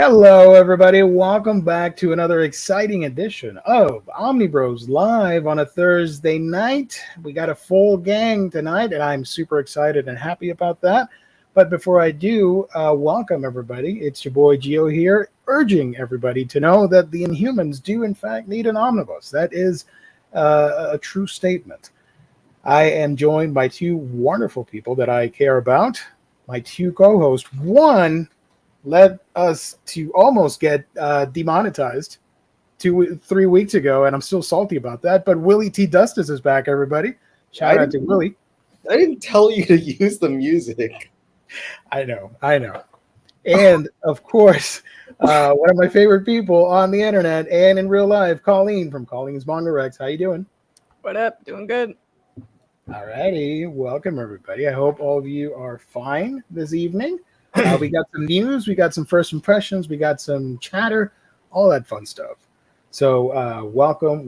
Hello, everybody. Welcome back to another exciting edition of Omnibros Live on a Thursday night. We got a full gang tonight, and I'm super excited and happy about that. But before I do, welcome, everybody. It's your boy Gio here, urging everybody to know that the Inhumans do, in fact, need an omnibus. That is a true statement. I am joined by two wonderful people that I care about, my two co-hosts. One led us to almost get demonetized 3 weeks ago, and I'm still salty about that. But Willie T. Dustis is back, everybody. Shout out to Willie. I didn't tell you to use the music. I know. And, of course, one of my favorite people on the internet and in real life, Colleen from Colleen's Manga Rex. How you doing? What up? Doing good. All righty. Welcome, everybody. I hope all of you are fine this evening. We got some news, we got some first impressions, we got some chatter, all that fun stuff. So welcome.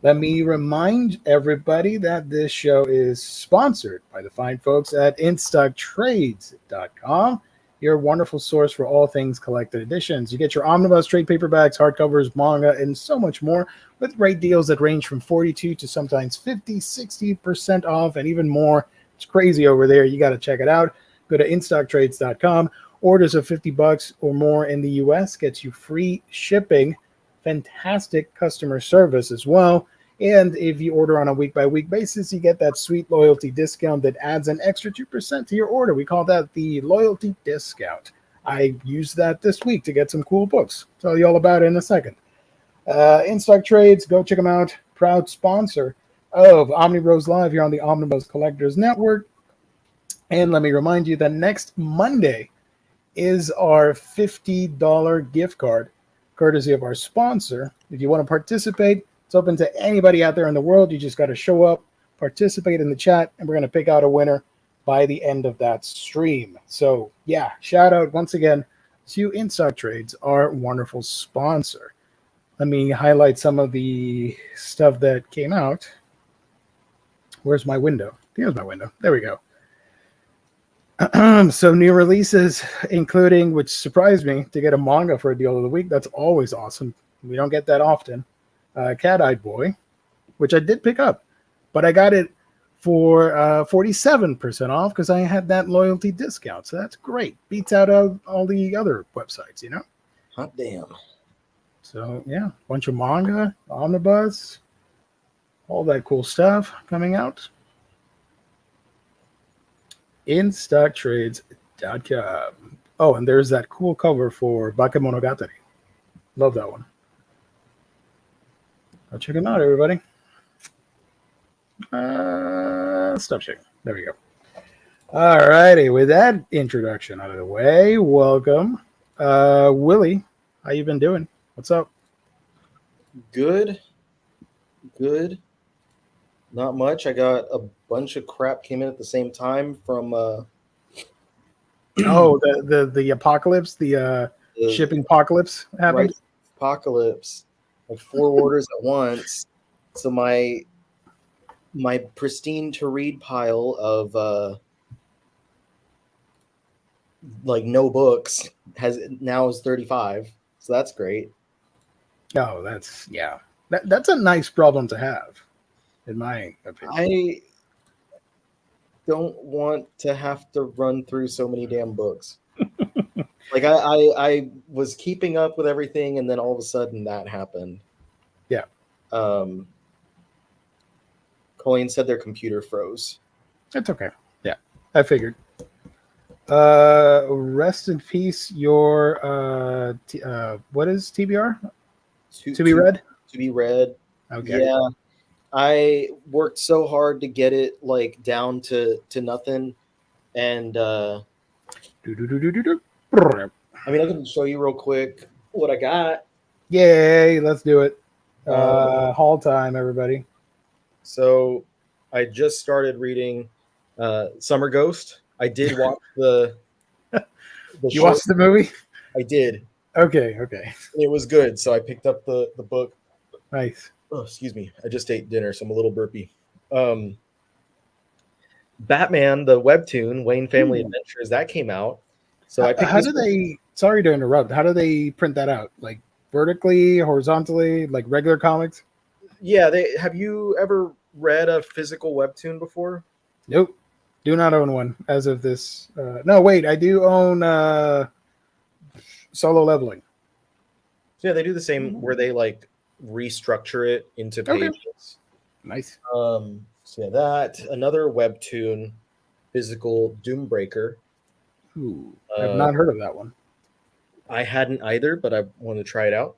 Let me remind everybody that this show is sponsored by the fine folks at InStockTrades.com, your wonderful source for all things collected editions. You get your omnibus, trade paperbacks, hardcovers, manga, and so much more with great deals that range from 42 to sometimes 50, 60% off, and even more. It's crazy over there. You got to check it out. Go to InStockTrades.com. Orders of $50 or more in the U.S. gets you free shipping, fantastic customer service as well. And if you order on a week-by-week basis, you get that sweet loyalty discount that adds an extra 2% to your order. We call that the loyalty discount. I used that this week to get some cool books. Tell you all about it in a second. InStock Trades, go check them out. Proud sponsor of Omnibroslive here on the Omnibus Collectors Network. And let me remind you that next Monday is our $50 gift card, courtesy of our sponsor. If you want to participate, it's open to anybody out there in the world. You just got to show up, participate in the chat, and we're going to pick out a winner by the end of that stream. So, yeah, shout out once again to InStock Trades, our wonderful sponsor. Let me highlight some of the stuff that came out. Where's my window? Here's my window. There we go. So new releases, including, which surprised me, to get a manga for a deal of the week. That's always awesome. We don't get that often. Cat-Eyed Boy, which I did pick up, but I got it for 47% off because I had that loyalty discount. So that's great. Beats out all the other websites, you know? Hot damn. So, yeah, bunch of manga, omnibus, all that cool stuff coming out. InStockTrades.com. Oh, and there's that cool cover for Bakemonogatari. Love that one. Go check them out, everybody. Stop shaking. There we go. All righty. With that introduction out of the way, welcome. Willie, how you been doing? What's up? Good. Not much. I got a bunch of crap came in at the same time from the apocalypse, the shipping apocalypse happened. Right, apocalypse, like 4 orders at once. So my pristine to read pile of like no books is 35. So that's great. Oh, that's a nice problem to have, in my opinion. I don't want to have to run through so many damn books. Like I was keeping up with everything, and then all of a sudden that happened. Yeah. Colleen said their computer froze. It's okay. Yeah, I figured. Rest in peace. Your what is TBR? To be read. To be read. Okay. Yeah. I worked so hard to get it like down to nothing, and I mean, I can show you real quick what I got. Yay! Let's do it. Haul time, everybody. So, I just started reading Summer Ghost. I did watch the You watched the movie? I did. Okay. It was good, so I picked up the book. Nice. Oh, excuse me. I just ate dinner, so I'm a little burpy. Batman, the webtoon, Wayne Family Adventures, that came out. So I picked sorry to interrupt. How do they print that out? Like vertically, horizontally, like regular comics? Yeah, have you ever read a physical webtoon before? Nope. Do not own one as of this. No, wait. I do own Solo Leveling. So yeah, they do the same where they like restructure it into Okay. pages. Nice. So yeah, that another webtoon, physical Doombreaker. Ooh, I've not heard of that one. I hadn't either, but I wanted to try it out.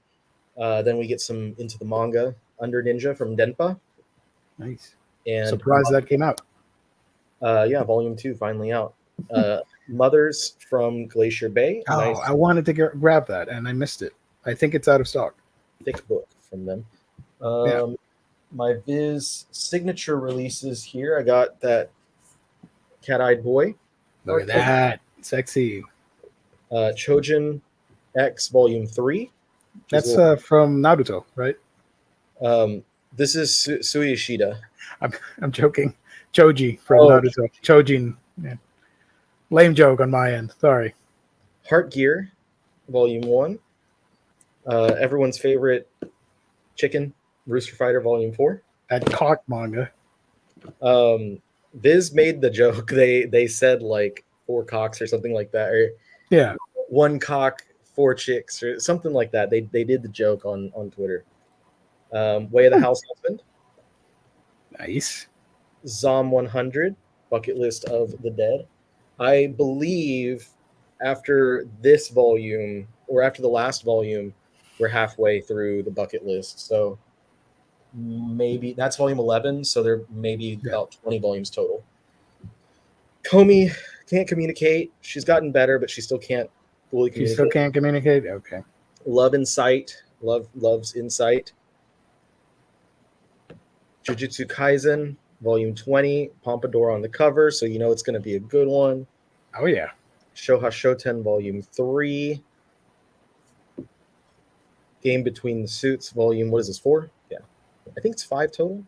Then we get some into the manga Under Ninja from Denpa. Nice. And Surprised that came out. Yeah, volume 2 finally out. Mothers from Glacier Bay. Oh, Nice I wanted to grab that and I missed it. I think it's out of stock. thick book from them. Yeah. My Viz signature releases here. I got that Cat-Eyed Boy. Look at that. Sexy. Chojin X Volume 3. That's from Naruto, right? This is Suishida. I'm joking. Choji from Naruto. Chojin. Yeah. Lame joke on my end. Sorry. Heart Gear Volume 1. Everyone's favorite chicken, Rooster Fighter Volume 4. That cock manga. Viz made the joke. They said like 4 cocks or something like that, or Yeah. 1 cock, 4 chicks, or something like that. They did the joke on Twitter. Way of the House Husband. Nice. Zom 100, Bucket List of the Dead. I believe after this volume, or after the last volume, we're halfway through the bucket list. So maybe that's volume 11. So there may be about 20 volumes total. Comey can't communicate. She's gotten better, but she still can't fully communicate. She still can't communicate? Okay. Love Insight. Love's Insight. Jujutsu Kaisen, Volume 20, Pompadour on the cover, so you know it's going to be a good one. Oh, yeah. Shoha Shoten, Volume 3. Game Between the Suits, Volume, what is this, 4? Yeah. I think it's 5 total.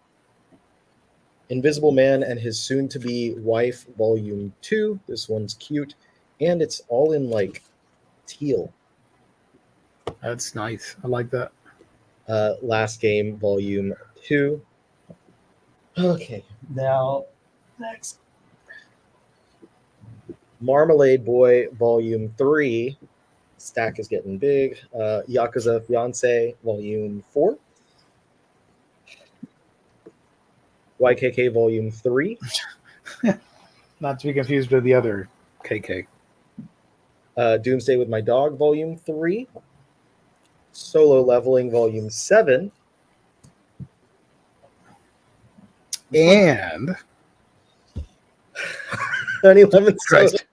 Invisible Man and His Soon-to-Be Wife, Volume 2. This one's cute. And it's all in, like, teal. That's nice. I like that. Last Game, Volume 2. Okay, now next. Marmalade Boy Volume 3. Stack is getting big. Yakuza Fiance Volume 4. YKK Volume 3. Not to be confused with the other KK. Doomsday with My Dog Volume 3. Solo Leveling Volume 7. And 9/11 Christ.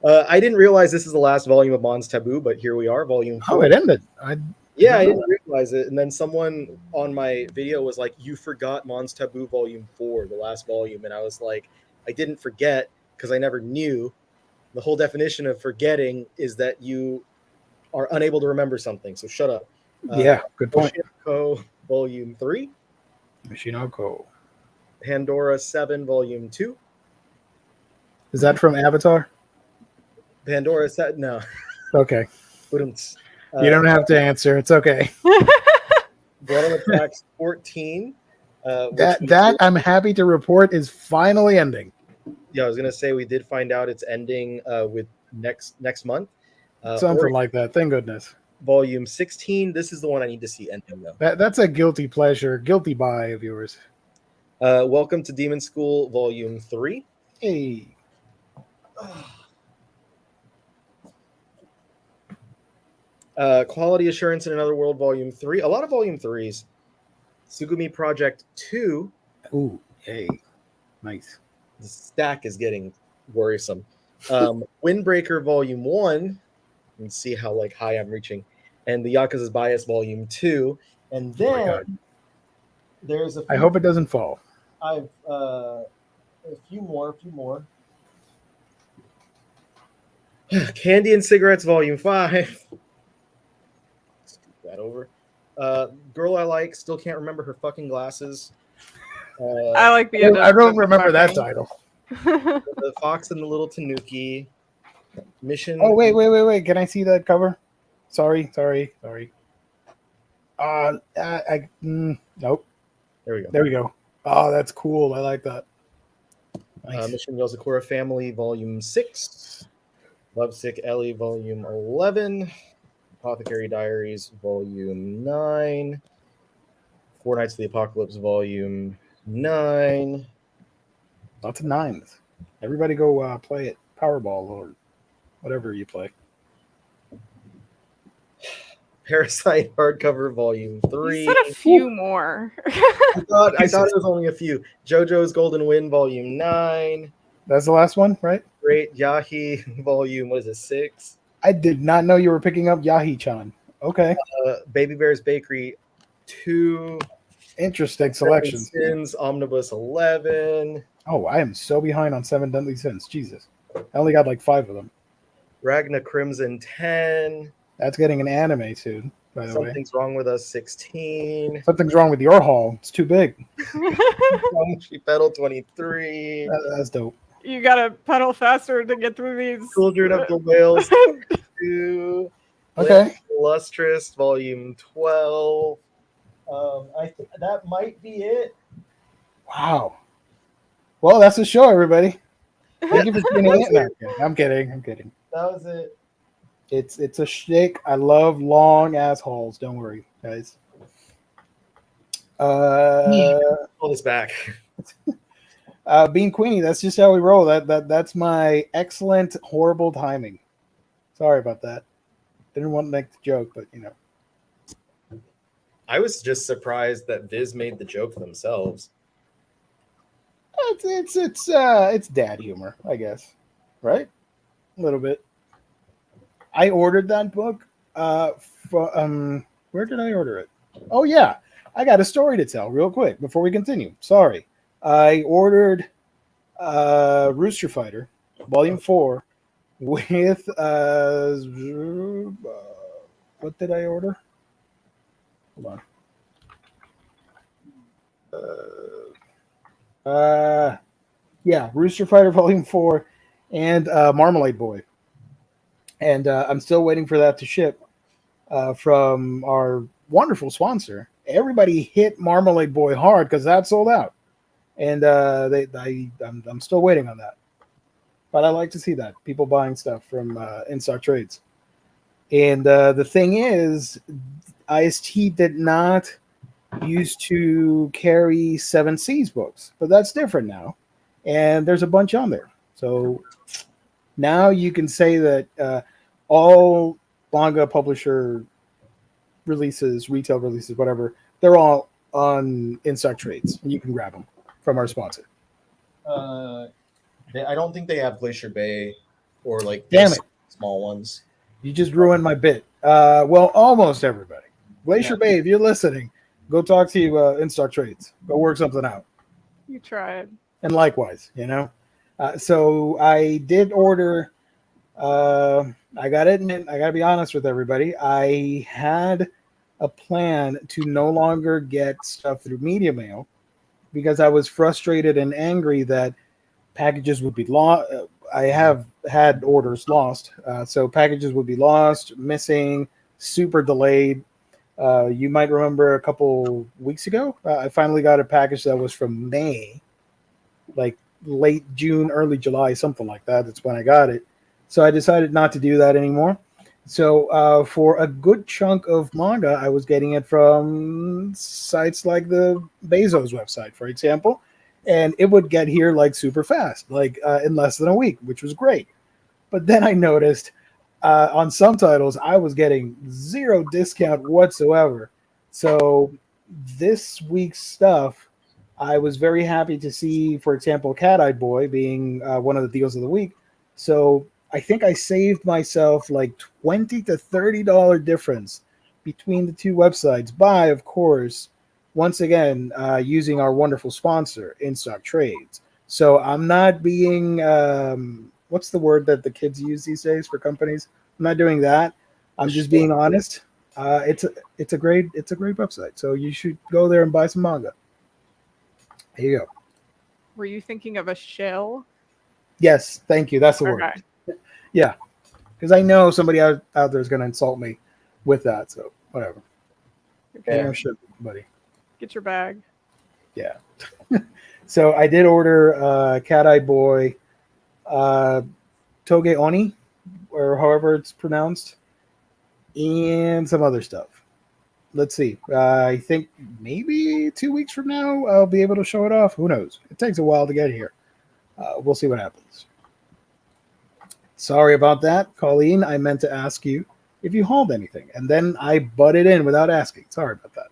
I didn't realize this is the last volume of Mons Taboo, but here we are, Volume 4. Oh, it ended. Yeah, I didn't realize it. And then someone on my video was like, you forgot Mons Taboo Volume 4, the last volume. And I was like, I didn't forget because I never knew. The whole definition of forgetting is that you are unable to remember something. So shut up. Yeah, good point. Oshinoko Volume 3. Oshinoko. Pandora 7 Volume 2. Is that from Avatar? Pandora 7, no. Okay. You You don't have to answer. It's okay. Blood on the Tracks 14. That I'm happy to report is finally ending. Yeah, I was gonna say we did find out it's ending with next month. Something like that. Thank goodness. Volume 16. This is the one I need to see ending though. That's a guilty pleasure, guilty buy of yours. Welcome to Demon School Volume 3. Hey. Quality Assurance in Another World Volume 3. A lot of Volume 3s. Sugumi Project 2. Ooh, hey. Nice. The stack is getting worrisome. Windbreaker Volume 1. And see how like high I'm reaching. And the Yakuza's Bias Volume 2. And then there's a few, I hope it doesn't fall. I've a few more. Candy and Cigarettes Volume 5. Let's get that over. Girl I Like, still can't remember her fucking glasses. I like the I don't remember that title. The Fox and the Little Tanuki. Mission. Oh, wait. Can I see that cover? Sorry. Nope. There we go. There we go. Oh, that's cool. I like that. Nice. Mission Yozakura Family, Volume 6. Lovesick Ellie, Volume 11. Apothecary Diaries, Volume 9. Four Nights of the Apocalypse, Volume 9. Lots of nines. Everybody go play it. Powerball or whatever you play. Parasite hardcover, Volume 3. You said a few more. I thought it was only a few. JoJo's Golden Wind, Volume 9. That's the last one, right? Great Yahi, Volume, 6? I did not know you were picking up Yahi-chan. Okay. Baby Bear's Bakery, 2. Interesting selection. Sins, Omnibus 11. Oh, I am so behind on 7 Deadly Sins. Jesus. I only got like 5 of them. Ragna Crimson, 10. That's getting an anime soon, by the way. Something's Wrong with Us, 16. Something's wrong with your haul. It's too big. She Pedal, 23. That's dope. You gotta pedal faster to get through these. Children of the Whales, 2. Okay. Lustrous, Volume 12. That might be it. Wow. Well, that's the show, everybody. Thank you for tuning in. No, I'm kidding. That was it. It's a shtick. I love long ass hauls. Don't worry, guys. Pull this back. Bean Queenie, that's just how we roll. That's my excellent, horrible timing. Sorry about that. Didn't want to make the joke, but you know. I was just surprised that Viz made the joke themselves. It's dad humor, I guess, right? A little bit. I ordered that book. Where did I order it? Oh yeah, I got a story to tell real quick before we continue. Sorry, I ordered Rooster Fighter, Volume 4, with what did I order? Hold on. Yeah, Rooster Fighter Volume 4 and Marmalade Boy. And I'm still waiting for that to ship from our wonderful sponsor. Everybody hit Marmalade Boy hard because that sold out. And I'm still waiting on that. But I like to see that. People buying stuff from in-stock trades. And the thing is, IST did not used to carry 7 Seas books, but that's different now. And there's a bunch on there. So now you can say that all manga publisher releases, retail releases, whatever, they're all on in-stock trades. And you can grab them from our sponsor. I don't think they have Glacier Bay or like Damn it. Small ones. You just ruined my bit. Well, almost everybody. Glacier Bay, if you're listening, go talk to in-stock trades. Go work something out. You tried. And likewise, you know. So I did order. I got to admit, I got to be honest with everybody. I had a plan to no longer get stuff through media mail because I was frustrated and angry that packages would be lost. I have had orders lost. So packages would be lost, missing, super delayed. You might remember a couple weeks ago, I finally got a package that was from May, like late June, early July, something like that. That's when I got it. So I decided not to do that anymore. So for a good chunk of manga, I was getting it from sites like the Bezos website, for example, and it would get here like super fast, like in less than a week, which was great. But then I noticed on some titles, I was getting 0 discount whatsoever. So this week's stuff, I was very happy to see, for example, Cat Eye Boy being one of the deals of the week. So I think I saved myself like $20 to $30 difference between the two websites by, of course, once again, using our wonderful sponsor, In-Stock Trades. So I'm not being, what's the word that the kids use these days for companies? I'm not doing that. I'm just being honest. It's a great website. So you should go there and buy some manga. There you go. Were you thinking of a shill? Yes, thank you. That's the word. Okay. Yeah, because I know somebody out there is going to insult me with that. So whatever. Okay. No shit, buddy. Get your bag. Yeah. So I did order Cat Eye Boy, Toge Oni, or however it's pronounced, and some other stuff. Let's see. I think maybe 2 weeks from now I'll be able to show it off. Who knows? It takes a while to get here. We'll see what happens. Sorry about that, Colleen. I meant to ask you if you hauled anything, and then I butted in without asking. Sorry about that.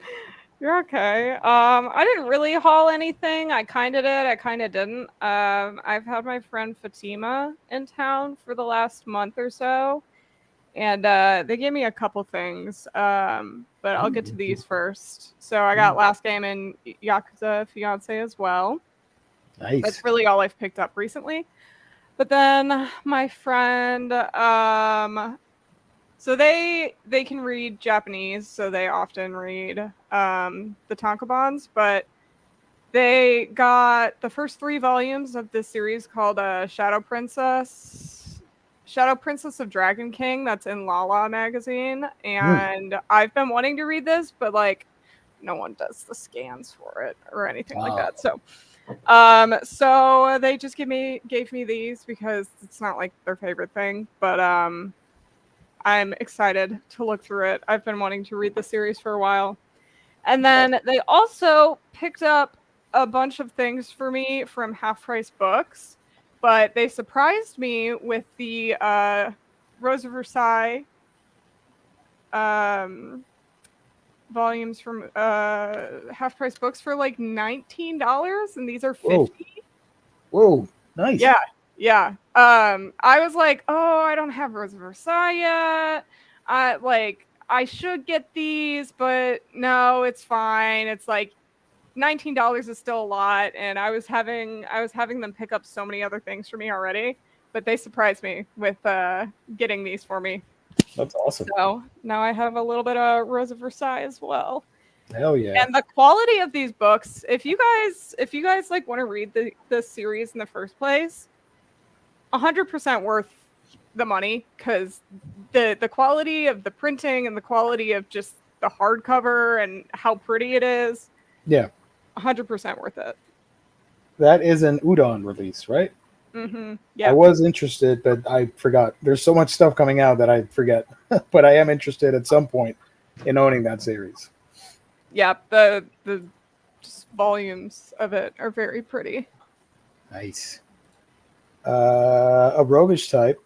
You're okay. I didn't really haul anything. I kind of did. I kind of didn't. I've had my friend Fatima in town for the last month or so, and they gave me a couple things. But I'll get to these first. So I got Last Game and Yakuza Fiance as well. Nice. That's really all I've picked up recently. But then my friend, so they can read Japanese, so they often read the tankobons, but they got the first 3 volumes of this series called Shadow Princess of Dragon King. That's in Lala magazine, and I've been wanting to read this, but like no one does the scans for it or anything like that. So they just gave me these because it's not like their favorite thing, but I'm excited to look through it. I've been wanting to read the series for a while. And then they also picked up a bunch of things for me from Half Price Books, but they surprised me with the Rose of Versailles volumes from Half Price Books for like $19, and these are $50. Whoa, nice. Yeah. I was like, oh, I don't have Rose of Versailles yet. I should get these, but no, it's fine. It's like $19 is still a lot, and I was having them pick up so many other things for me already, but they surprised me with getting these for me. That's awesome. So now I have a little bit of Rose of Versailles as well. Hell yeah. And the quality of these books, if you guys like want to read the series in the first place, 100% worth the money, because the quality of the printing and the quality of just the hardcover and how pretty it is. Yeah. 100% worth it. That is an Udon release, right? Mm-hmm. Yeah. I was interested, but I forgot. There's so much stuff coming out that I forget. But I am interested at some point in owning that series. Yeah, the just volumes of it are very pretty. Nice. A roguish type.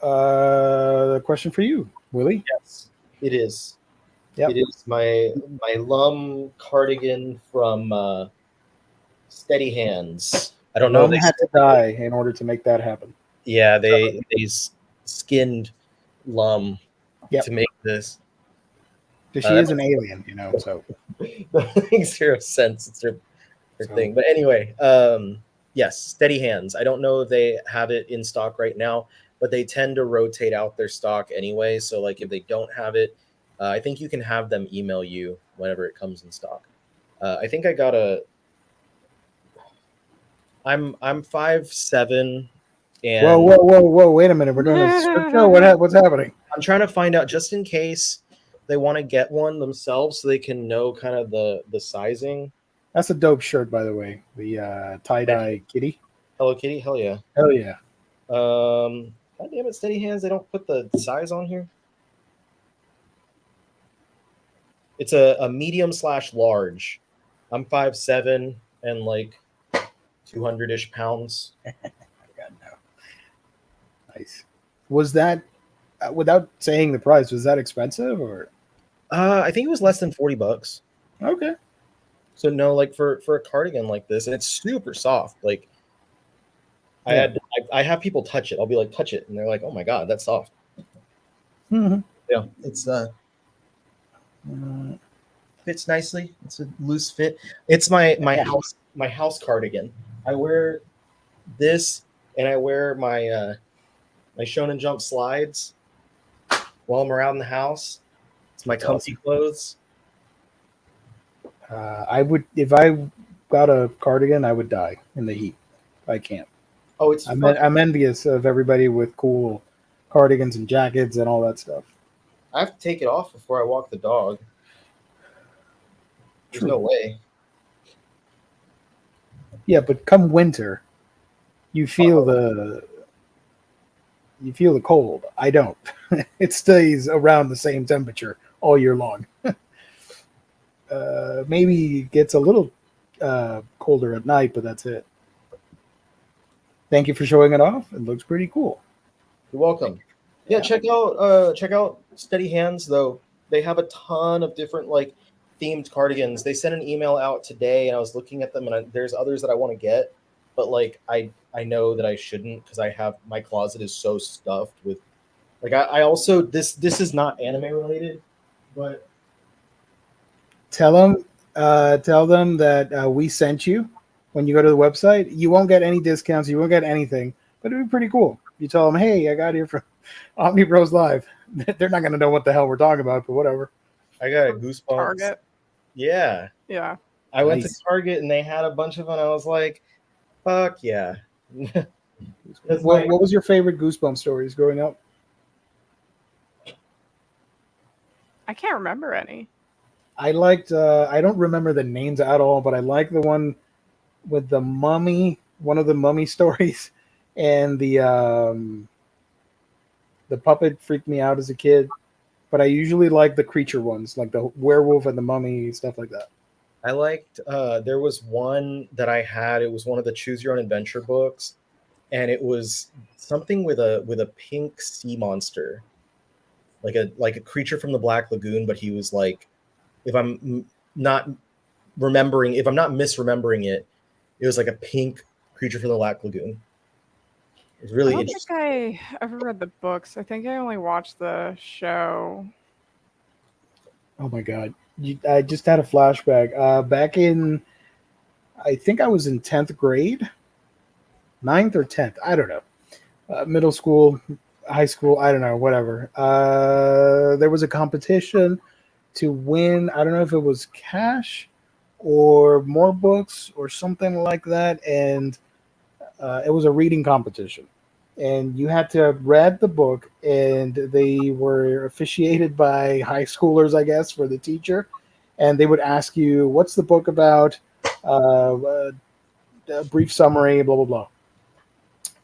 Question for you, Willie. Yes, it is. Yep. It is my Lum cardigan from Steady Hands. I don't know. Lum had to die in order to make that happen. Yeah, they skinned Lum to make this. Because she is an alien, so. That makes 0 sense. It's her thing. But anyway, yes, Steady Hands. I don't know if they have it in stock right now, but they tend to rotate out their stock anyway. So like if they don't have it, I think you can have them email you whenever it comes in stock. I think I got I'm 5'7", and whoa! Wait a minute, we're doing a script show. What's happening? I'm trying to find out just in case they want to get one themselves, so they can know kind of the sizing. That's a dope shirt, by the way. The tie-dye kitty. Hello Kitty, hell yeah. Hell yeah. God damn it, Steady Hands. They don't put the size on here. It's a medium/large. I'm 5'7" and like 200-ish pounds. God, no. Nice. Was that, without saying the price, was that expensive or? I think it was less than $40. Okay. So no, like for a cardigan like this, and it's super soft. Like I have people touch it. I'll be like, touch it, and they're like, oh my god, that's soft. Mm-hmm. Yeah, it's fits nicely. It's a loose fit. It's my house cardigan. I wear this, and I wear my my Shonen Jump slides while I'm around the house. It's my comfy clothes. I would, if I got a cardigan, I would die in the heat. I can't. Oh, it's I'm envious of everybody with cool cardigans and jackets and all that stuff. I have to take it off before I walk the dog. There's no way. Yeah, but come winter, you feel the cold. I don't. It stays around the same temperature all year long. Maybe it gets a little colder at night, but that's it. Thank you for showing it off. It looks pretty cool. You're welcome. Yeah, check out Steady Hands though. They have a ton of different like themed cardigans. They sent an email out today, and I was looking at them, and there's others that I want to get, but like I know that I shouldn't because I have my closet is so stuffed with. Like I also this is not anime related, but Tell them that we sent you when you go to the website. You won't get any discounts. You won't get anything, but it'd be pretty cool. You tell them, hey, I got here from Omnibros They're not going to know what the hell we're talking about, but whatever. I got a goosebumps. Target. Yeah. Yeah. I went to Target and they had a bunch of them. I was like, fuck yeah. What was your favorite Goosebumps stories growing up? I can't remember any. I liked, I don't remember the names at all, but I like the one with the mummy, one of the mummy stories, and the puppet freaked me out as a kid. But I usually like the creature ones, like the werewolf and the mummy, stuff like that. I liked, there was one that I had, it was one of the Choose Your Own Adventure books, and it was something with a pink sea monster. Like a creature from the Black Lagoon, but he was like, if I'm not misremembering it, it was like a pink creature from the Black Lagoon. It's really interesting. I don't think I ever read the books. I think I only watched the show. Oh my god. I just had a flashback. Back in, I think I was in 10th grade, 9th or 10th, I don't know. Middle school, high school, I don't know, whatever. There was a competition to win. I don't know if it was cash or more books or something like that. And it was a reading competition. And you had to read the book, and they were officiated by high schoolers, I guess, for the teacher. And they would ask you, what's the book about? A brief summary, blah, blah, blah.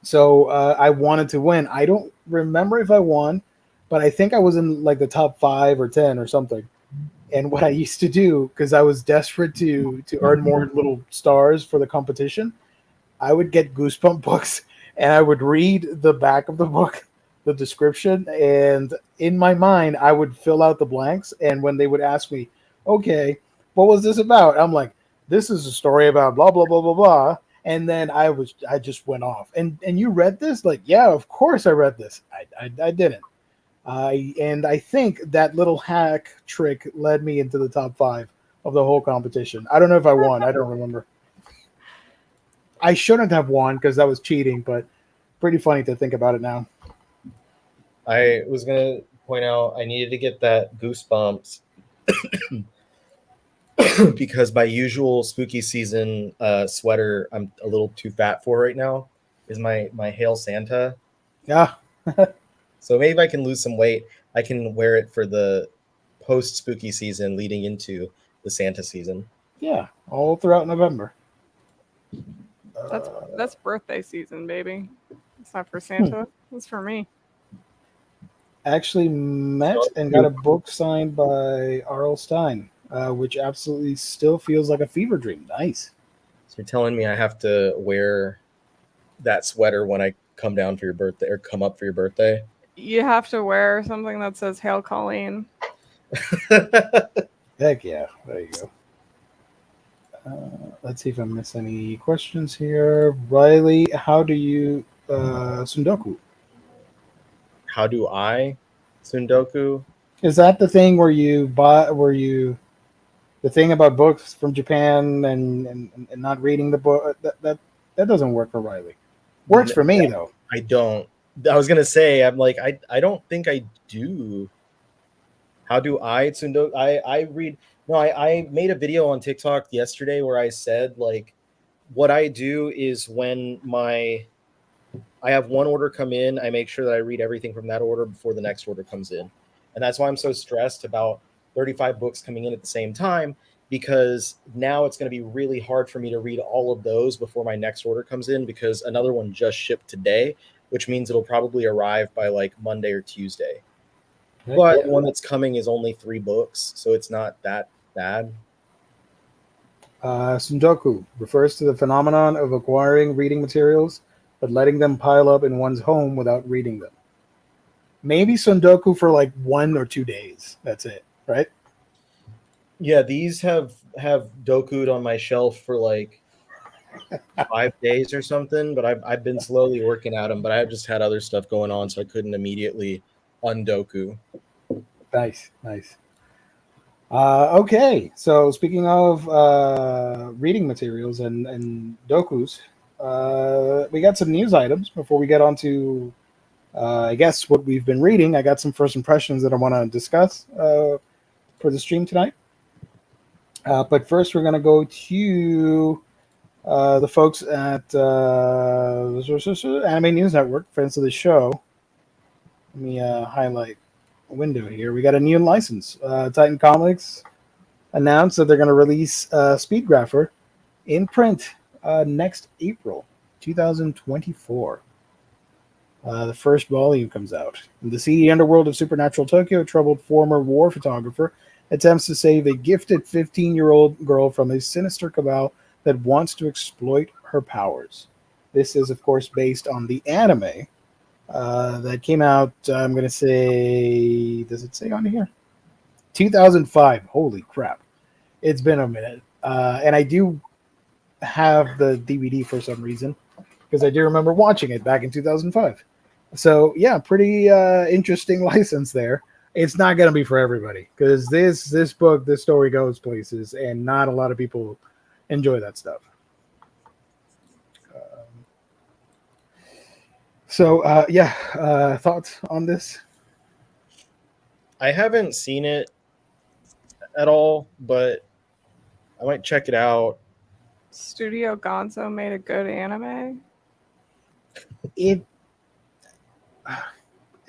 So I wanted to win. I don't remember if I won, but I think I was in like the top 5 or 10 or something. And what I used to do, because I was desperate to earn more little stars for the competition, I would get Goosebump books and I would read the back of the book, the description, and in my mind, I would fill out the blanks. And when they would ask me, okay, what was this about? I'm like, this is a story about blah, blah, blah, blah, blah. And then I just went off. And you read this? Like, yeah, of course I read this. I didn't. And I think that little hack trick led me into the top 5 of the whole competition. I don't know if I won. I don't remember. I shouldn't have won because that was cheating, but pretty funny to think about it now. I was going to point out I needed to get that Goosebumps because my usual spooky season sweater I'm a little too fat for right now is my Hail Santa. Yeah. So maybe if I can lose some weight, I can wear it for the post spooky season leading into the Santa season. Yeah, all throughout November. That's birthday season, baby. It's not for Santa. It's for me. Actually met and got a book signed by R.L. Stine, which absolutely still feels like a fever dream. Nice. So you're telling me I have to wear that sweater when I come down for your birthday or come up for your birthday? You have to wear something that says Hail Colleen. Heck yeah. There you go. Let's see if I miss any questions here. Riley, how do you Sundoku? How do I Sundoku? Is that the thing where you the thing about books from Japan and not reading the book? That doesn't work for Riley. Works for me though. I don't. I was gonna say I'm like I don't think I do. How do I Sundoku? I read. No, I made a video on TikTok yesterday where I said like what I do is when my I have one order come in. I make sure that I read everything from that order before the next order comes in. And that's why I'm so stressed about 35 books coming in at the same time, because now it's going to be really hard for me to read all of those before my next order comes in, because another one just shipped today, which means it'll probably arrive by like Monday or Tuesday. But the one that's coming is only 3 books, so it's not that bad. Sundoku refers to the phenomenon of acquiring reading materials, but letting them pile up in one's home without reading them. Maybe Sundoku for like 1 or 2 days. That's it, right? Yeah, these have doku'd on my shelf for like 5 days or something, but I've been slowly working at them, but I just had other stuff going on, so I couldn't immediately undoku. Nice. Okay, so speaking of reading materials and dokus, we got some news items before we get on to, I guess, what we've been reading. I got some first impressions that I want to discuss for the stream tonight. But first, we're going to go to the folks at Anime News Network, friends of the show. Let me highlight a window here. We got a new license. Titan Comics announced that they're going to release Speed Grapher in print next April 2024. The first volume comes out. In the seedy underworld of supernatural Tokyo, a troubled former war photographer attempts to save a gifted 15-year-old girl from a sinister cabal that wants to exploit her powers. This is, of course, based on the anime that came out, I'm going to say, does it say on here? 2005. Holy crap. It's been a minute. And I do have the DVD for some reason, because I do remember watching it back in 2005. So, yeah, pretty interesting license there. It's not going to be for everybody, because this book, this story goes places, and not a lot of people enjoy that stuff. Thoughts on this? I haven't seen it at all, but I might check it out. Studio Gonzo made a good anime. It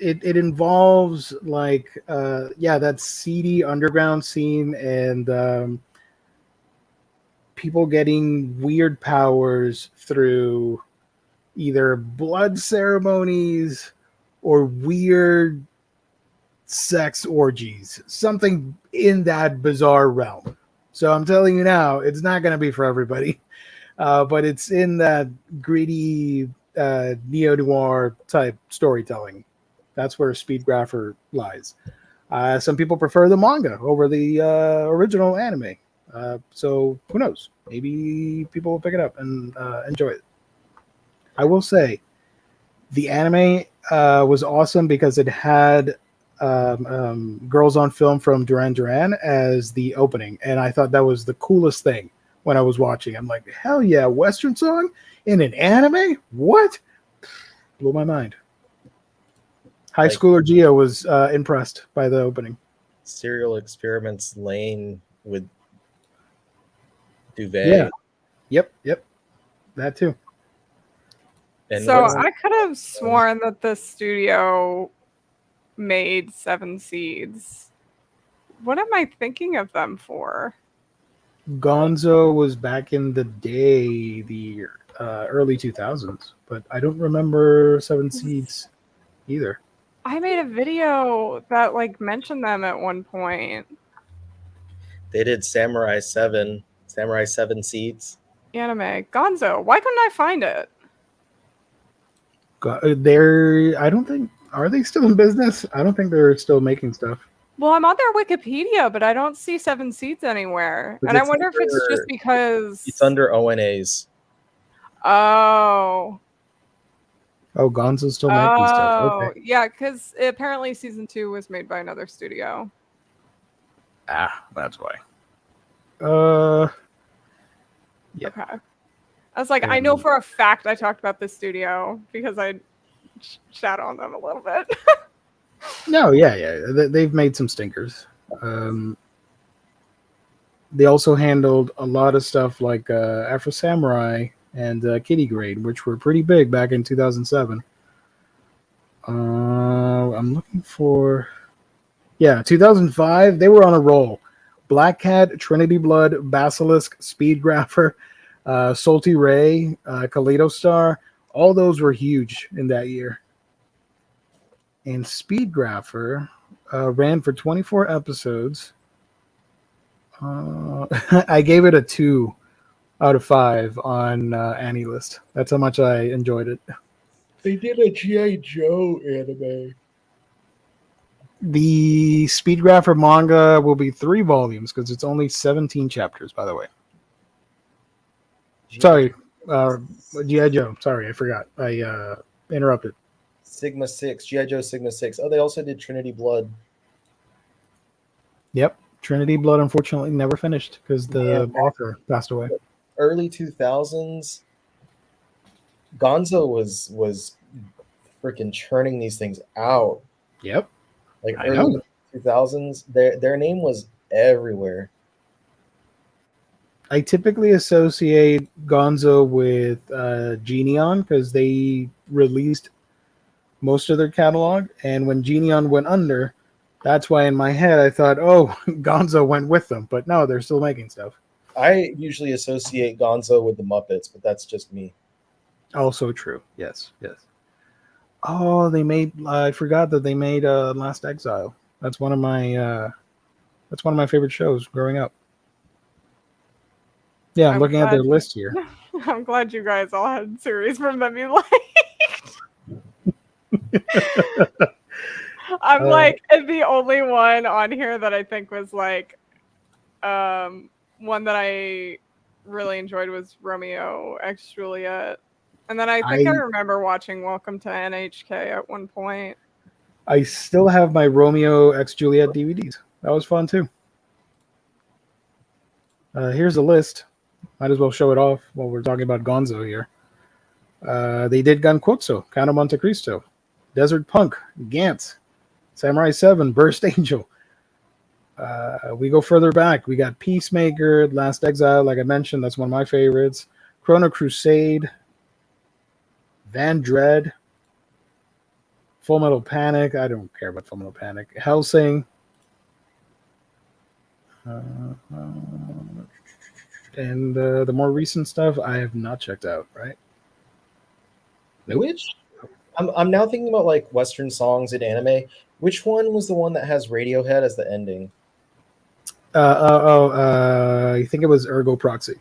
involves like that seedy underground scene and people getting weird powers through either blood ceremonies or weird sex orgies, something in that bizarre realm. So I'm telling you now, it's not going to be for everybody, but it's in that gritty neo-noir type storytelling. That's where Speed Grapher lies. Some people prefer the manga over the original anime. So who knows? Maybe people will pick it up and enjoy it. I will say the anime was awesome because it had Girls on Film from Duran Duran as the opening. And I thought that was the coolest thing when I was watching. I'm like, hell yeah, Western song in an anime? What? Blew my mind. High schooler Gio was impressed by the opening. Serial Experiments Lane with Duvet. Yeah. Yep. That too. And so I could have sworn that the studio made Seven Seeds. What am I thinking of them for? Gonzo was back in the day, the early 2000s, but I don't remember Seven Seeds either. I made a video that like mentioned them at one point. They did Samurai 7 Seeds. Anime. Gonzo. Why couldn't I find it? I don't think, are they still in business? I don't think they're still making stuff. Well, I'm on their Wikipedia, but I don't see Seven Seeds anywhere. And I wonder if it's just because it's under ONAs. Oh, Gonzo's still making stuff. Okay. Yeah, because apparently season 2 was made by another studio. That's why. Yeah. Okay. I was like, I know for a fact I talked about this studio because I shat on them a little bit. No, yeah. They've made some stinkers. They also handled a lot of stuff like Afro Samurai and Kitty Grade, which were pretty big back in 2007. I'm looking for... Yeah, 2005, they were on a roll. Black Cat, Trinity Blood, Basilisk, Speedgrapher, Salty Ray, Kaleidostar, all those were huge in that year. And Speedgrapher ran for 24 episodes. I gave it a 2 out of 5 on Annie List. That's how much I enjoyed it. They did a G.I. Joe anime. The Speedgrapher manga will be 3 volumes because it's only 17 chapters, by the way. Sorry, G.I. Joe. Sorry, I forgot. I interrupted. Sigma 6, G.I. Joe Sigma 6. Oh, they also did Trinity Blood. Yep. Trinity Blood, unfortunately, never finished because the author passed away. Early 2000s, Gonzo was freaking churning these things out. Yep. Like I early know. 2000s, their name was everywhere. I typically associate Gonzo with Geneon because they released most of their catalog, and when Geneon went under, that's why in my head I thought, oh, Gonzo went with them, but no, they're still making stuff. I usually associate Gonzo with the Muppets, but that's just me. Also true. Yes. Oh, they made. I forgot that they made Last Exile. That's one of my favorite shows growing up. Yeah, I'm looking at their list here. I'm glad you guys all had series from them you liked. I'm like the only one on here that I think was like one that I really enjoyed was Romeo X Juliet. And then I think I remember watching Welcome to NHK at one point. I still have my Romeo X Juliet DVDs. That was fun too. Here's a list. Might as well show it off while we're talking about Gonzo here. They did Ganquozzo, Count of Monte Cristo, Desert Punk, Gantz, Samurai 7, Burst Angel. We go further back. We got Peacemaker, Last Exile, like I mentioned, that's one of my favorites. Chrono Crusade, Van Dread, Full Metal Panic. I don't care about Full Metal Panic. Hellsing. And the more recent stuff I have not checked out, right? Nope. Which I'm now thinking about like Western songs in anime. Which one was the one that has Radiohead as the ending? I think it was Ergo Proxy.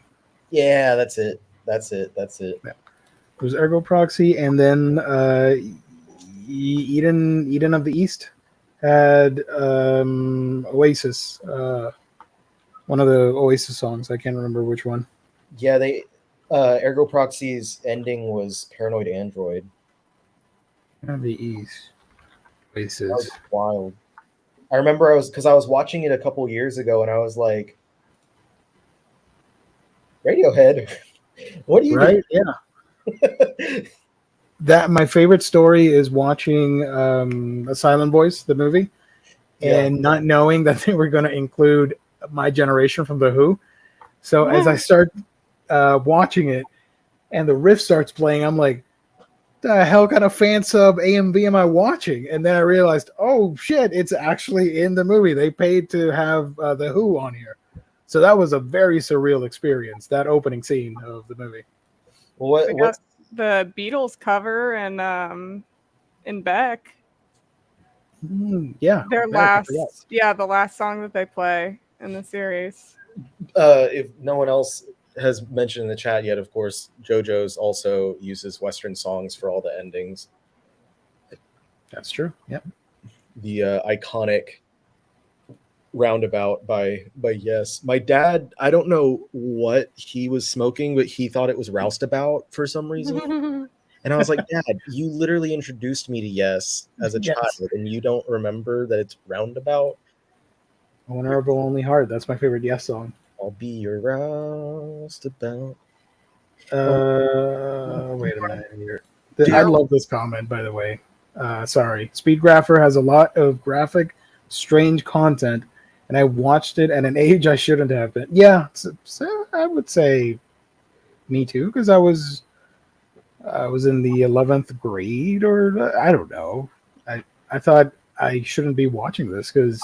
Yeah, that's it. Yeah. It was Ergo Proxy, and then Eden of the East had Oasis. One of the Oasis songs. I can't remember which one. Yeah, they Ergo Proxy's ending was Paranoid Android. Of the East. Oasis. That was wild. I remember I was watching it a couple years ago, and I was like, Radiohead, what do you do? Yeah. That my favorite story is watching A Silent Voice, the movie, and not knowing that they were going to include My Generation from The Who. So as I start watching it and the riff starts playing, I'm like, the hell kind of fan sub AMV am I watching? And then I realized, oh shit, it's actually in the movie. They paid to have The Who on here. So that was a very surreal experience, that opening scene of the movie. What the Beatles cover and in Beck. Yeah. Their last the last song that they play in the series. If no one else has mentioned in the chat yet, of course, JoJo's also uses Western songs for all the endings. That's true. Yep. The iconic Roundabout by Yes. My dad, I don't know what he was smoking, but he thought it was Roustabout for some reason. And I was like, Dad, you literally introduced me to Yes as a child, and you don't remember that it's Roundabout? Vulnerable Only Heart. That's my favorite Yes song. I'll be your Roustabout. Wait a minute here. I love this comment, by the way. Sorry. Speedgrapher has a lot of graphic, strange content, and I watched it at an age I shouldn't have been. Yeah, so I would say Me too, because I was in the 11th grade, or I don't know. I thought I shouldn't be watching this because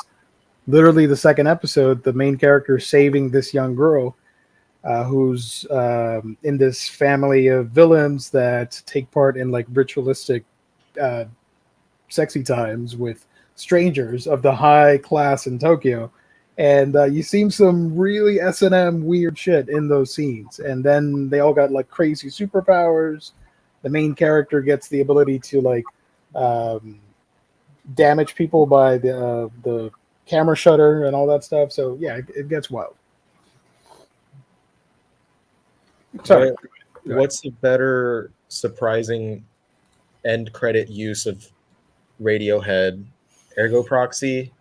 literally the second episode, the main character is saving this young girl who's in this family of villains that take part in like ritualistic uh, sexy times with strangers of the high class in Tokyo. And you see some really S&M weird shit in those scenes. And then they all got like crazy superpowers. The main character gets the ability to like damage people by the camera shutter and all that stuff. So yeah, it gets wild. Sorry. What's a better surprising end credit use of Radiohead? Ergo Proxy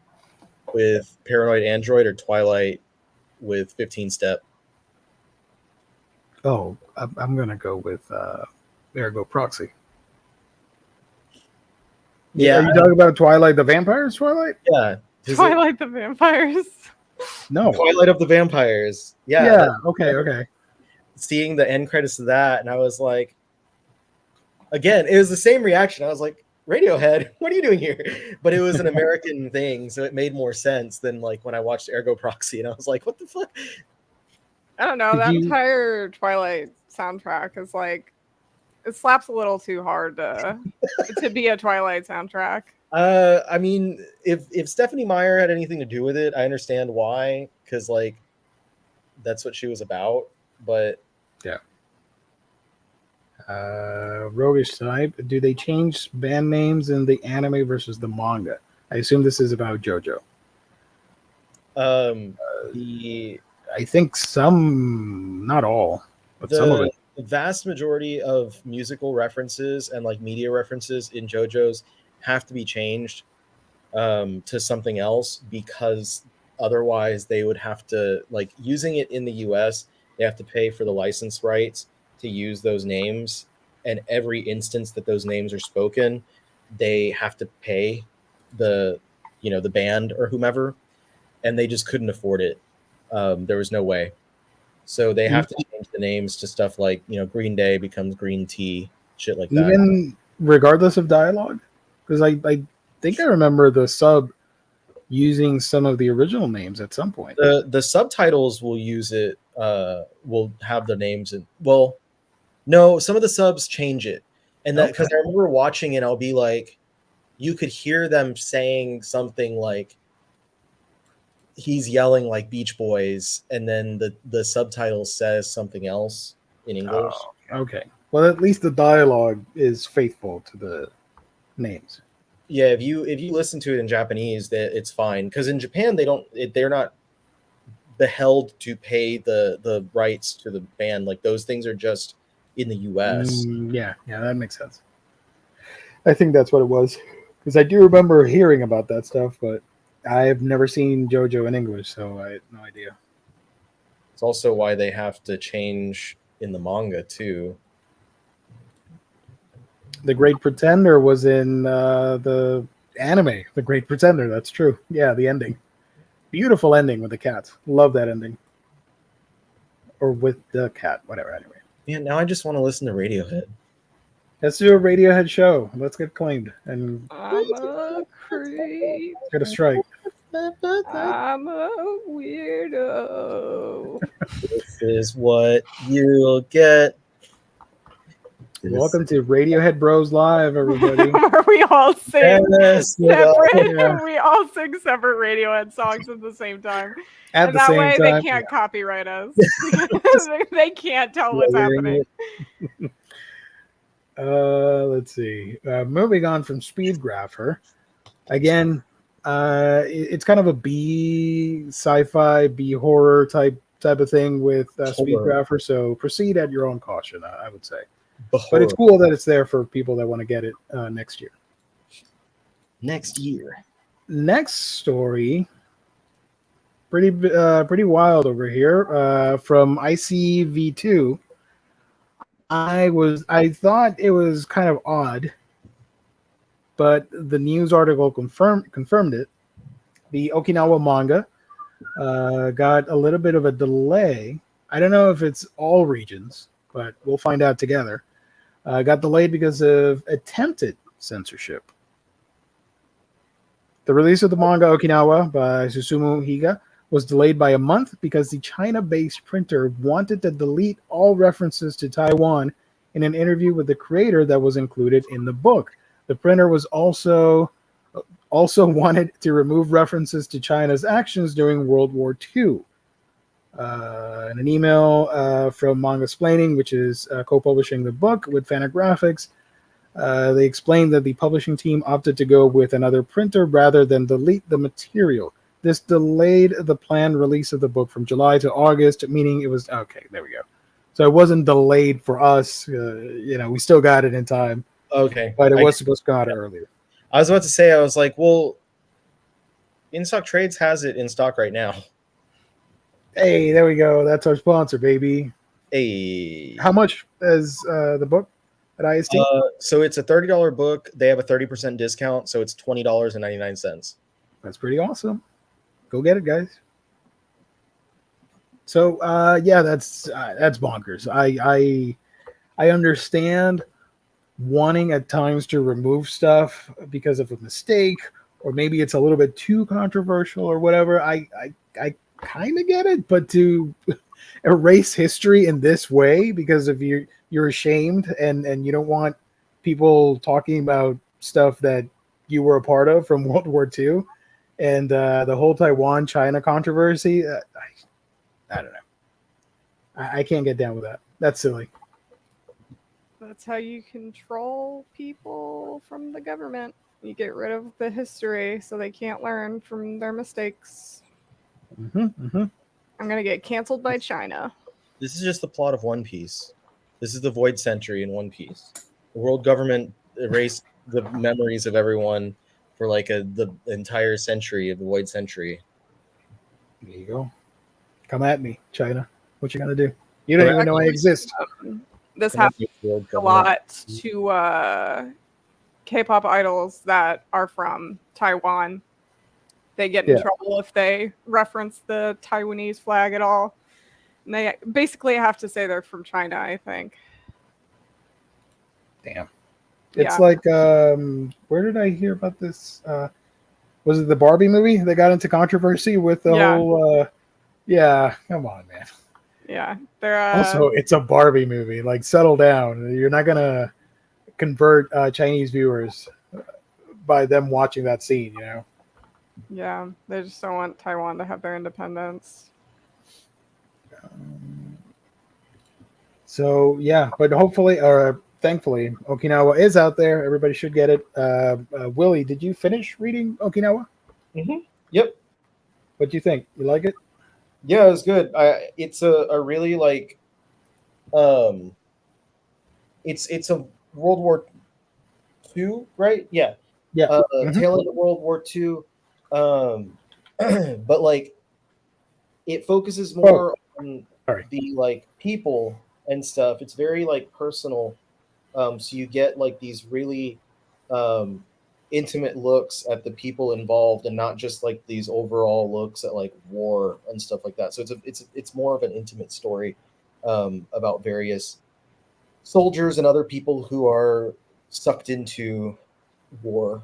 with Paranoid Android, or Twilight with 15 Step? Oh, I'm gonna go with Ergo Proxy. Yeah. Are you talking about Twilight the Vampires? Twilight? Yeah. Twilight the Vampires. No. Twilight of the Vampires. Yeah. Yeah. Okay. Seeing the end credits of that, and I was like, again, it was the same reaction. I was like, Radiohead, what are you doing here? But it was an American thing, so it made more sense than like when I watched Ergo Proxy, and I was like, what the fuck? I don't know. That entire Twilight soundtrack is like, it slaps a little too hard to be a Twilight soundtrack. I mean, if Stephanie Meyer had anything to do with it, I understand why, because like that's what she was about. But yeah. Roguish type. Do they change band names in the anime versus the manga? I assume this is about JoJo. I think some, not all, but some of it. The vast majority of musical references and like media references in JoJo's have to be changed to something else, because otherwise they would have to, like, using it in the US, they have to pay for the license rights to use those names, and every instance that those names are spoken, they have to pay the band or whomever, and they just couldn't afford it. There was no way. So they have to change the names to stuff like, Green Day becomes Green Tea, shit like that. Even regardless of dialogue? Because I think I remember the sub using some of the original names at some point. The subtitles will use it, will have the names in. Well, no, some of the subs change it. And that, because I remember watching it, I'll be like, you could hear them saying something like, he's yelling like Beach Boys, and then the subtitle says something else in English. Oh, okay. Well, at least the dialogue is faithful to the names. Yeah, if you listen to it in Japanese, that it's fine, because in Japan they're not beheld to pay the rights to the band. Like, those things are just in the US. Yeah, that makes sense. I think that's what it was, because I do remember hearing about that stuff, but I've never seen JoJo in English, so I had no idea. It's also why they have to change in the manga too. The Great Pretender was in the anime, The Great Pretender. That's true. Yeah, the ending. Beautiful ending with the cat. Love that ending. Or with the cat, whatever, anyway. Man, now I just want to listen to Radiohead. Let's do a Radiohead show. Let's get claimed. And I'm a creep. get a strike. I'm a weirdo. This is what you'll get. Welcome to Radiohead Bros Live, everybody. Where we all sing Yes, separate. yeah. We all sing separate Radiohead songs at the same time. At And the that same way time, they can't copyright us. They can't tell what's happening. Let's see. Moving on from Speedgrapher. Again, it's kind of a B sci-fi, B horror type of thing with Speedgrapher. So proceed at your own caution, I would say. But it's cool that it's there for people that want to get it next year. Next year. Next story, pretty wild over here from ICV2. I thought it was kind of odd, but the news article confirmed it. The Okinawa manga got a little bit of a delay. I don't know if it's all regions, but we'll find out together. Got delayed because of attempted censorship. The release of the manga Okinawa by Susumu Higa was delayed by a month because the China-based printer wanted to delete all references to Taiwan in an interview with the creator that was included in the book. The printer was also wanted to remove references to China's actions during World War II. In an email from Manga Splaining, which is co-publishing the book with Fantagraphics, they explained that the publishing team opted to go with another printer rather than delete the material. This delayed the planned release of the book from July to August, meaning it was okay. There we go. So it wasn't delayed for us. We still got it in time. Okay, but it was supposed to come out earlier. I was about to say, I was like, well, In Stock Trades has it in stock right now. Hey, there we go. That's our sponsor, baby. Hey, how much is the book at IST? So it's a $30 book. They have a 30% discount, so it's $20.99. That's pretty awesome. Go get it, guys. So that's bonkers. I understand wanting at times to remove stuff because of a mistake, or maybe it's a little bit too controversial or whatever. I kind of get it, but to erase history in this way because of you're ashamed and you don't want people talking about stuff that you were a part of from World War II and the whole Taiwan-China controversy. I don't know. I can't get down with that. That's silly. That's how you control people from the government. You get rid of the history so they can't learn from their mistakes. I'm going to get canceled by China. This is just the plot of One Piece. This is the Void Century in One Piece. The world government erased the memories of everyone for like the entire century of the Void Century. There you go. Come at me, China. What you gonna do? You don't even know I exist. This happens a lot to K-pop idols that are from Taiwan. They get in trouble if they reference the Taiwanese flag at all. And they basically have to say they're from China, I think. Damn. It's like, where did I hear about this? Was it the Barbie movie? They got into controversy with the whole... come on, man. Yeah. They're also, it's a Barbie movie. Like, settle down. You're not going to convert Chinese viewers by them watching that scene, Yeah, they just don't want Taiwan to have their independence. But hopefully, or thankfully, Okinawa is out there. Everybody should get it. Willie, did you finish reading Okinawa? Yep. What do you think? You like it? Yeah, it was good. It's a really like, it's a World War II, right? Yeah. Tail end of World War II. But like, it focuses more on the like people and stuff. It's very like personal. So you get like these really intimate looks at the people involved, and not just like these overall looks at like war and stuff like that. So it's more of an intimate story about various soldiers and other people who are sucked into war.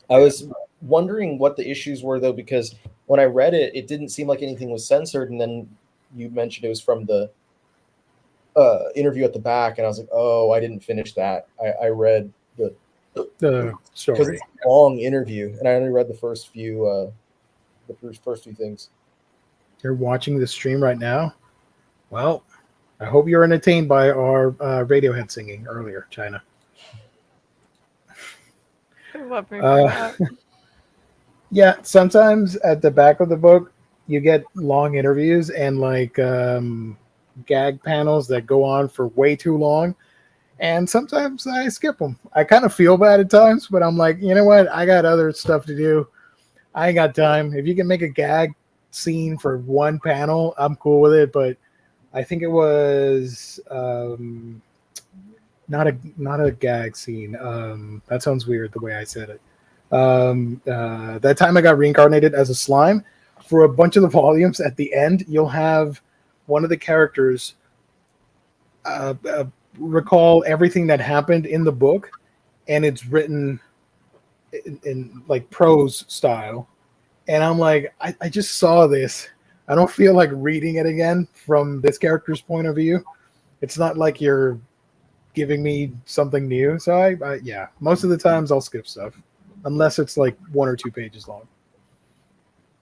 I was wondering what the issues were, though, because when I read it, it didn't seem like anything was censored. And then you mentioned it was from the interview at the back, and I was like, oh, I didn't finish that. I read the story. Because it's a long interview, and I only read the first few things. You're watching the stream right now? Well, I hope you're entertained by our Radiohead singing earlier, China. I love me for that. Yeah, sometimes at the back of the book, you get long interviews and like gag panels that go on for way too long. And sometimes I skip them. I kind of feel bad at times, but I'm like, you know what? I got other stuff to do. I ain't got time. If you can make a gag scene for one panel, I'm cool with it. But I think it was not a gag scene. That sounds weird the way I said it. That time I got reincarnated as a slime. For a bunch of the volumes at the end, you'll have one of the characters recall everything that happened in the book, and it's written in like prose style. And I'm like, I just saw this. I don't feel like reading it again from this character's point of view. It's not like you're giving me something new. So I yeah, most of the times I'll skip stuff unless it's like 1 or 2 pages long.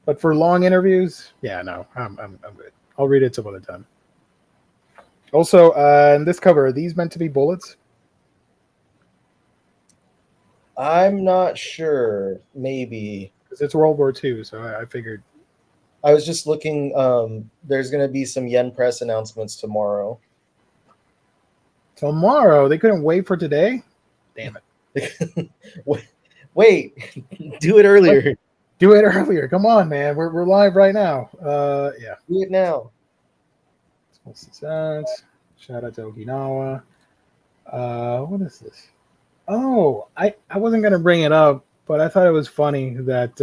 But for long interviews, yeah, no, I'm good. I'll read it some other time. Also, in this cover, are these meant to be bullets? I'm not sure. Maybe. Because it's World War II, so I figured. I was just looking. There's going to be some Yen Press announcements tomorrow. Tomorrow? They couldn't wait for today? Damn it. Wait, do it earlier. What? Do it earlier. Come on, man. We're live right now. Yeah. Do it now. Shout out to Okinawa. What is this? Oh, I wasn't gonna bring it up, but I thought it was funny that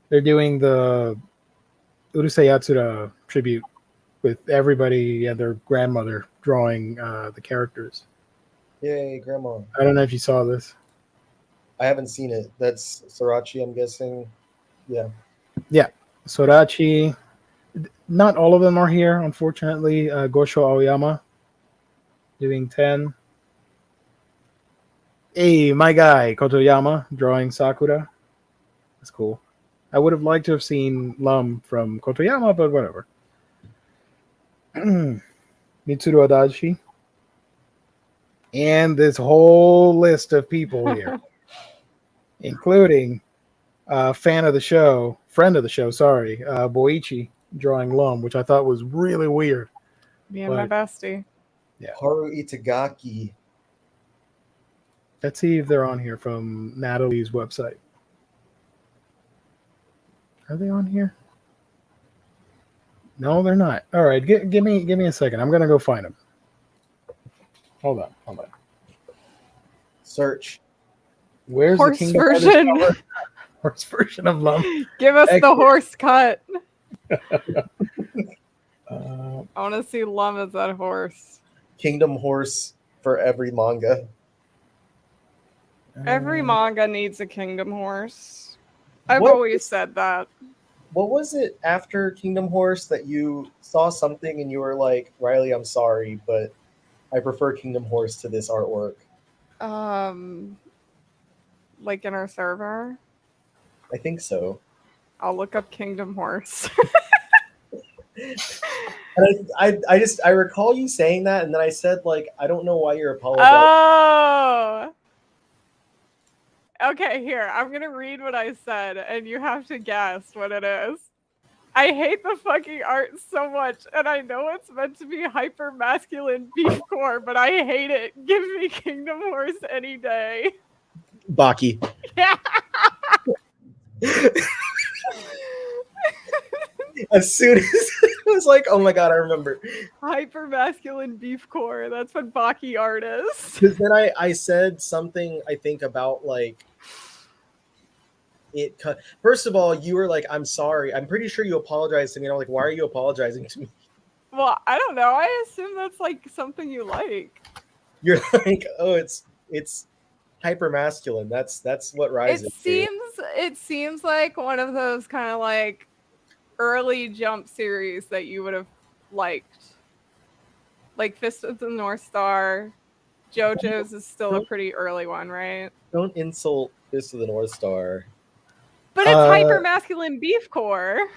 they're doing the Urusei Yatsura tribute with everybody and their grandmother drawing the characters. Yay, Grandma. I don't know if you saw this. I haven't seen it. That's Sachi, I'm guessing. Yeah. Yeah. Sorachi. Not all of them are here, unfortunately. Gosho Aoyama doing 10. Hey, my guy, Kotoyama, drawing Sakura. That's cool. I would have liked to have seen Lum from Kotoyama, but whatever. Mitsuru Adachi. And this whole list of people here, including friend of the show, Boichi, drawing Lum, which I thought was really weird. Me and my bestie. Yeah. Haru Itagaki. Let's see if they're on here from Natalie's website. Are they on here? No, they're not. All right, give me a second. I'm gonna go find them. Hold on. Search. Where's horse the Kingdom version? Horse version of Lum? Give us the horse cut. Uh, I want to see Lum as that horse. Kingdom Horse for every manga. Every manga needs a kingdom horse. I've What- always said that. What was it after Kingdom Horse that you saw something and you were like, Riley, I'm sorry, but I prefer Kingdom Horse to this artwork? Like in our server. I think so. I'll look up Kingdom Horse. And I recall you saying that, and then I said, like, I don't know why you're apologizing. Oh. Okay, here. I'm going to read what I said, and you have to guess what it is. I hate the fucking art so much, and I know it's meant to be hyper masculine beefcore, but I hate it. Give me Kingdom Horse any day. Baki. Yeah. As soon as it was like, oh my god, I remember. Hyper masculine beefcore. That's what Baki art is. Because then I said something, I think, about like it. First of all, you were like, I'm sorry. I'm pretty sure you apologized to me. And I'm like, why are you apologizing to me? Well, I don't know. I assume that's like something you like. You're like, oh, it's hyper masculine. That's what rises. It seems like one of those kind of like early Jump series that you would have liked. Like Fist of the North Star. JoJo's is still a pretty early one, right? Don't insult Fist of the North Star. But it's hyper masculine beefcore.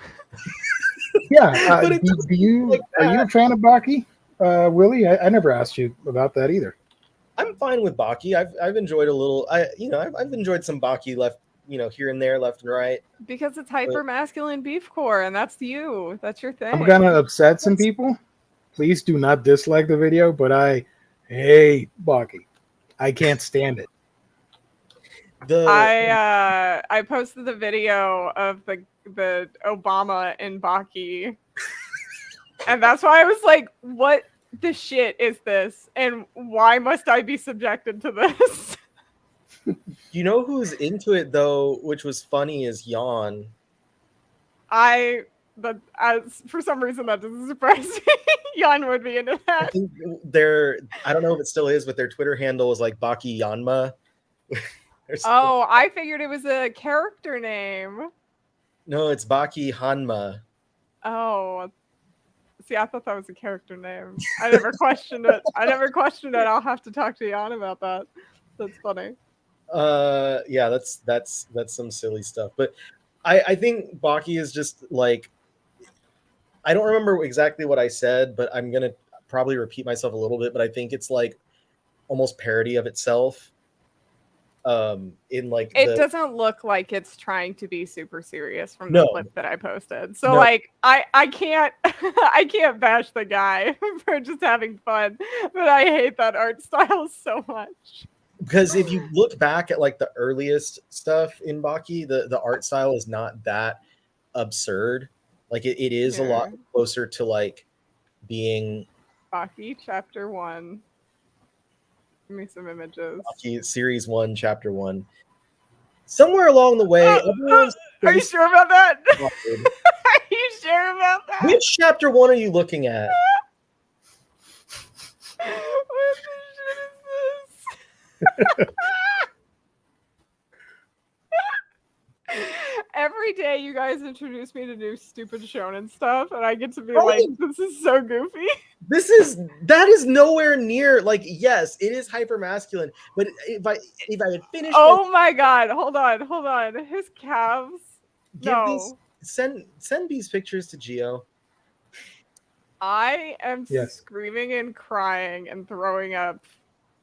Yeah. But it Do you like are you a fan of Baki, Willie? I never asked you about that either. I'm fine with Baki. I've enjoyed a little. I've enjoyed some Baki left, here and there, left and right. Because it's hyper masculine beefcore, and that's you. That's your thing. I'm gonna upset some people. Please do not dislike the video, but I hate Baki. I can't stand it. I posted the video of the Obama in Baki, and that's why I was like, "What the shit is this? And why must I be subjected to this?" You know who's into it though, which was funny, is Yon. I But as for some reason that doesn't surprise me. Jan would be into I that. think I don't know if it still is, but their Twitter handle is like Baki Yanma. Oh, I figured it was a character name. No, it's Baki Hanma. Oh, see, I thought that was a character name. I never questioned it. I'll have to talk to Jan about that. That's funny. Yeah, that's some silly stuff. But I think Baki is just like, I don't remember exactly what I said, but I'm gonna probably repeat myself a little bit. But I think it's like almost parody of itself. In like it doesn't look like it's trying to be super serious from the clip that I posted. So No. like I can't I can't bash the guy for just having fun, but I hate that art style so much. Because if you look back at like the earliest stuff in Baki, the art style is not that absurd. Like it is a lot closer to like being Baki chapter 1. Give me some images. Baki series 1, chapter 1. Somewhere along the way, are you sure about that? Are you sure about that? Which chapter 1 are you looking at? What the shit is this? Every day you guys introduce me to new stupid shonen stuff, and I get to be like, this is so goofy. That is nowhere near, like, yes, it is hyper masculine, but if I had finished my god, hold on. His calves. Send these pictures to Gio. I am screaming and crying and throwing up.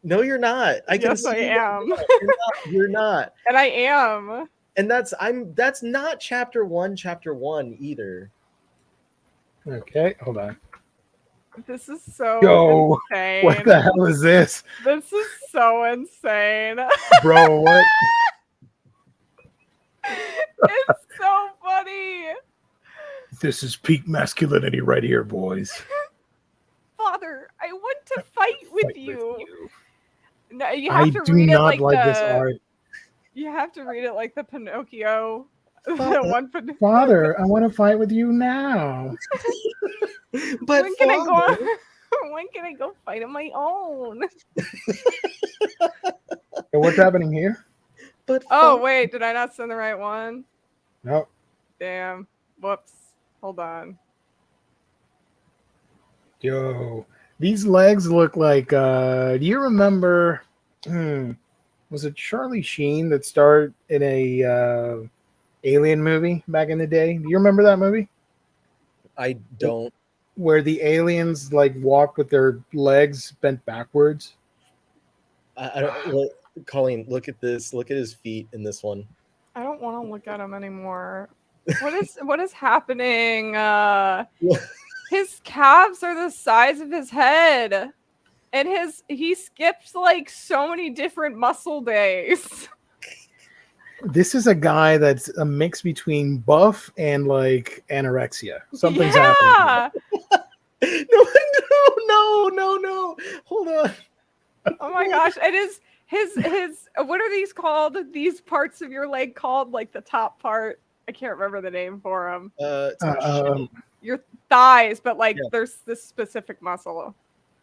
No, you're not. I am. You're not. And I am. And that's not chapter 1 either. Okay, hold on. This is so insane. What the hell is this? This is so insane. Bro, what? It's so funny. This is peak masculinity right here, boys. Father, I want to fight with you. No, you have to do read not it like this art. You have to read it like the Pinocchio. The Father, I want to fight with you now. But when can I go fight on my own? What's happening here? But wait, did I not send the right one? No. Damn. Whoops. Hold on. Yo, these legs look like do you remember was it Charlie Sheen that starred in a Alien movie back in the day? Do you remember that movie? I don't. Where the aliens like walk with their legs bent backwards. I don't. Colleen, look at this. Look at his feet in this one. I don't want to look at him anymore. What is happening? His calves are the size of his head. And he skips like so many different muscle days. This is a guy that's a mix between buff and like anorexia. Something's happening. No. Hold on. Oh my gosh. It is his what are these called? These parts of your leg called? Like the top part. I can't remember the name for them. Your thighs, but like there's this specific muscle.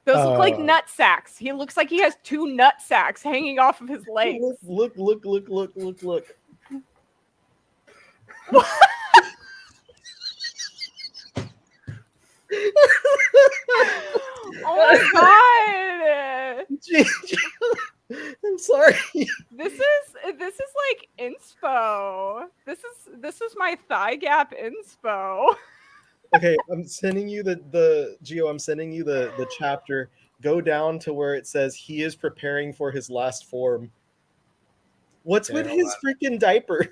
Those look like nut sacks. He looks like he has 2 nut sacks hanging off of his legs. Look. Oh my god! I'm sorry. This is like inspo. This is my thigh gap inspo. Okay, I'm sending you the Gio. I'm sending you the chapter. Go down to where it says he is preparing for his last form. What's with his freaking diaper?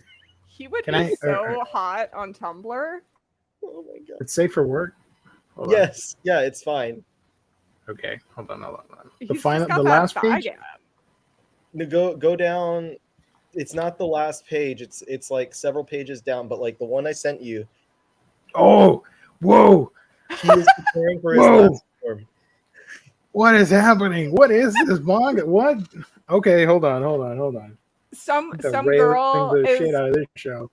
He would be so hot on Tumblr. Oh my god! It's safe for work. Hold on. Yeah, it's fine. Okay, hold on. The last page. No, go down. It's not the last page. It's like several pages down, but like the one I sent you. Oh, whoa! He is preparing for his last form. What is happening? What is this manga? What? Okay, hold on. Some girl the is shit out of this show.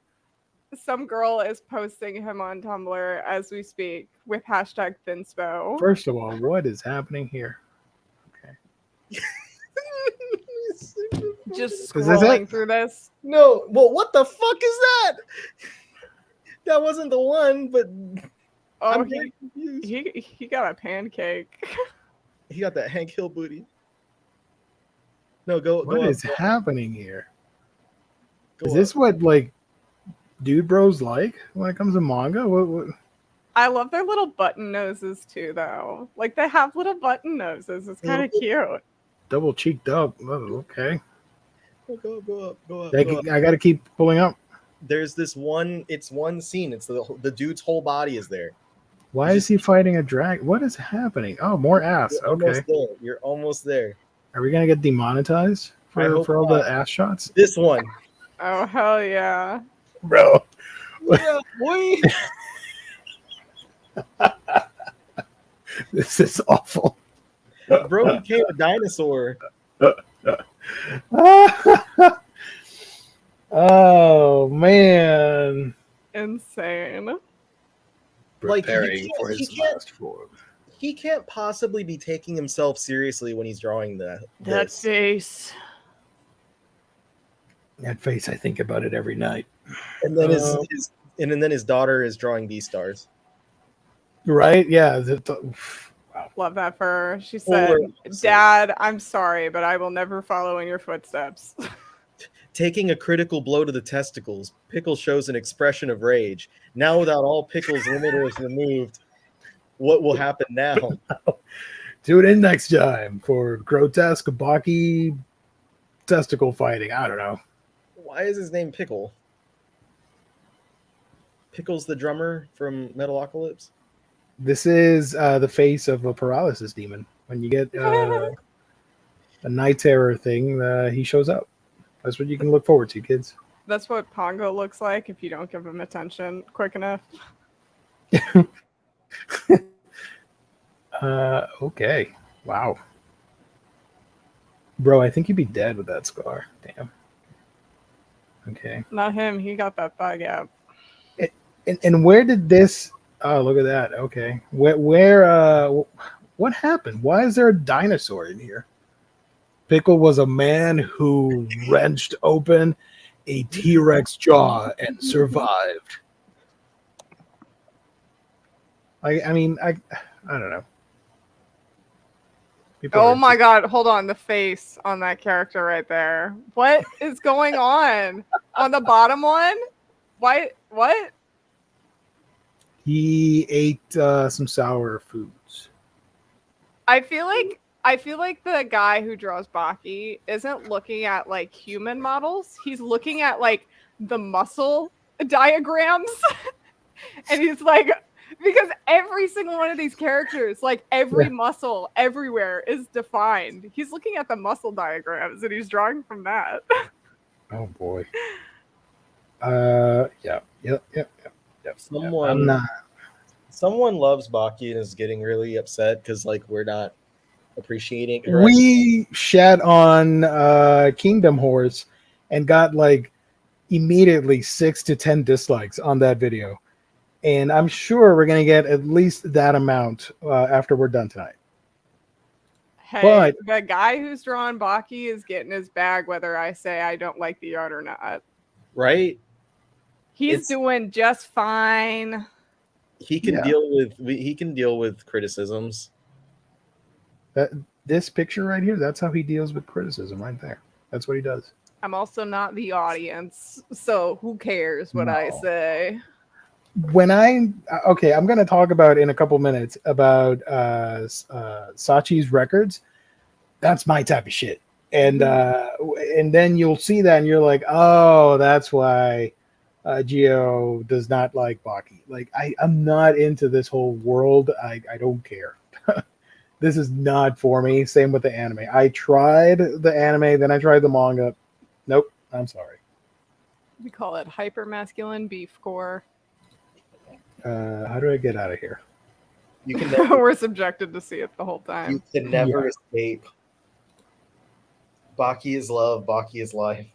some girl is posting him on Tumblr as we speak with hashtag Thinspo. First of all, what is happening here? Okay. Just Is this scrolling it? through this. No, well, what the fuck is that? That wasn't the one, but Oh, I'm very confused. he got a pancake. He got that Hank Hill booty. No, go What up, is go up, happening here? go Is up. this what like dude bros like when it comes to manga? What? I love their little button noses too, though. Like they have little button noses. It's kind of cute. Double cheeked up. Oh, okay. Go up, go up. I got to keep pulling up. There's this one. It's one scene. It's the dude's whole body is there. Why is he fighting a drag? What is happening? Oh, more ass. You're Okay. almost there. You're almost there. Are we gonna get demonetized I hope for all not. the ass shots, This one, Oh hell yeah! bro? yeah, boy. This is awful. Bro became a dinosaur. Oh man! Insane. Like, Preparing for he his can't- last form. He can't possibly be taking himself seriously when he's drawing That this. face. That face, I think about it every night. And then his daughter is drawing these stars. Right? Yeah. Love that for her. She said, "Dad, I'm sorry, but I will never follow in your footsteps." Taking a critical blow to the testicles, Pickle shows an expression of rage. Now, without all Pickle's limiters removed, what will happen now? Tune in next time for grotesque Baki testicle fighting. I don't know. Why is his name Pickle? Pickle's the drummer from Metalocalypse? This is the face of a paralysis demon. When you get a night terror thing, he shows up. That's what you can look forward to, kids. That's what Pongo looks like if you don't give him attention quick enough. Okay. Wow. Bro, I think you'd be dead with that scar. Damn. Okay. Not him. He got that thigh gap. And where did this? Oh, look at that. Okay. What happened? Why is there a dinosaur in here? Pickle was a man who wrenched open a T-Rex jaw and survived. I don't know. People Oh are my just- god, hold on. The face on that character right there. What is going on? On the bottom one? Why? What? He ate some sour foods. I feel like the guy who draws Baki isn't looking at like human models. He's looking at like the muscle diagrams. And he's like, because every single one of these characters, like every muscle everywhere is defined. He's looking at the muscle diagrams and he's drawing from that. Oh boy. Yep. Someone loves Baki and is getting really upset because like we're not appreciating it. We shat on Kingdom Horse and got like immediately 6 to 10 dislikes on that video. And I'm sure we're going to get at least that amount after we're done tonight. Hey, But- the guy who's drawing Baki is getting his bag whether I say I don't like the art or not. Right? He's doing just fine. He can deal with criticisms. This picture right here, that's how he deals with criticism right there. That's what he does. I'm also not the audience, so who cares what I No. say? I'm going to talk about in a couple minutes about Sachi's records. That's my type of shit. And then you'll see that and you're like, oh, that's why Gio does not like Baki. Like I'm not into this whole world. I don't care. This is not for me. Same with the anime. I tried the anime, then I tried the manga. Nope. I'm sorry. We call it hyper masculine beef core. How do I get out of here? You can never, We're subjected to see it the whole time. you can never escape. Baki is love. Baki is life.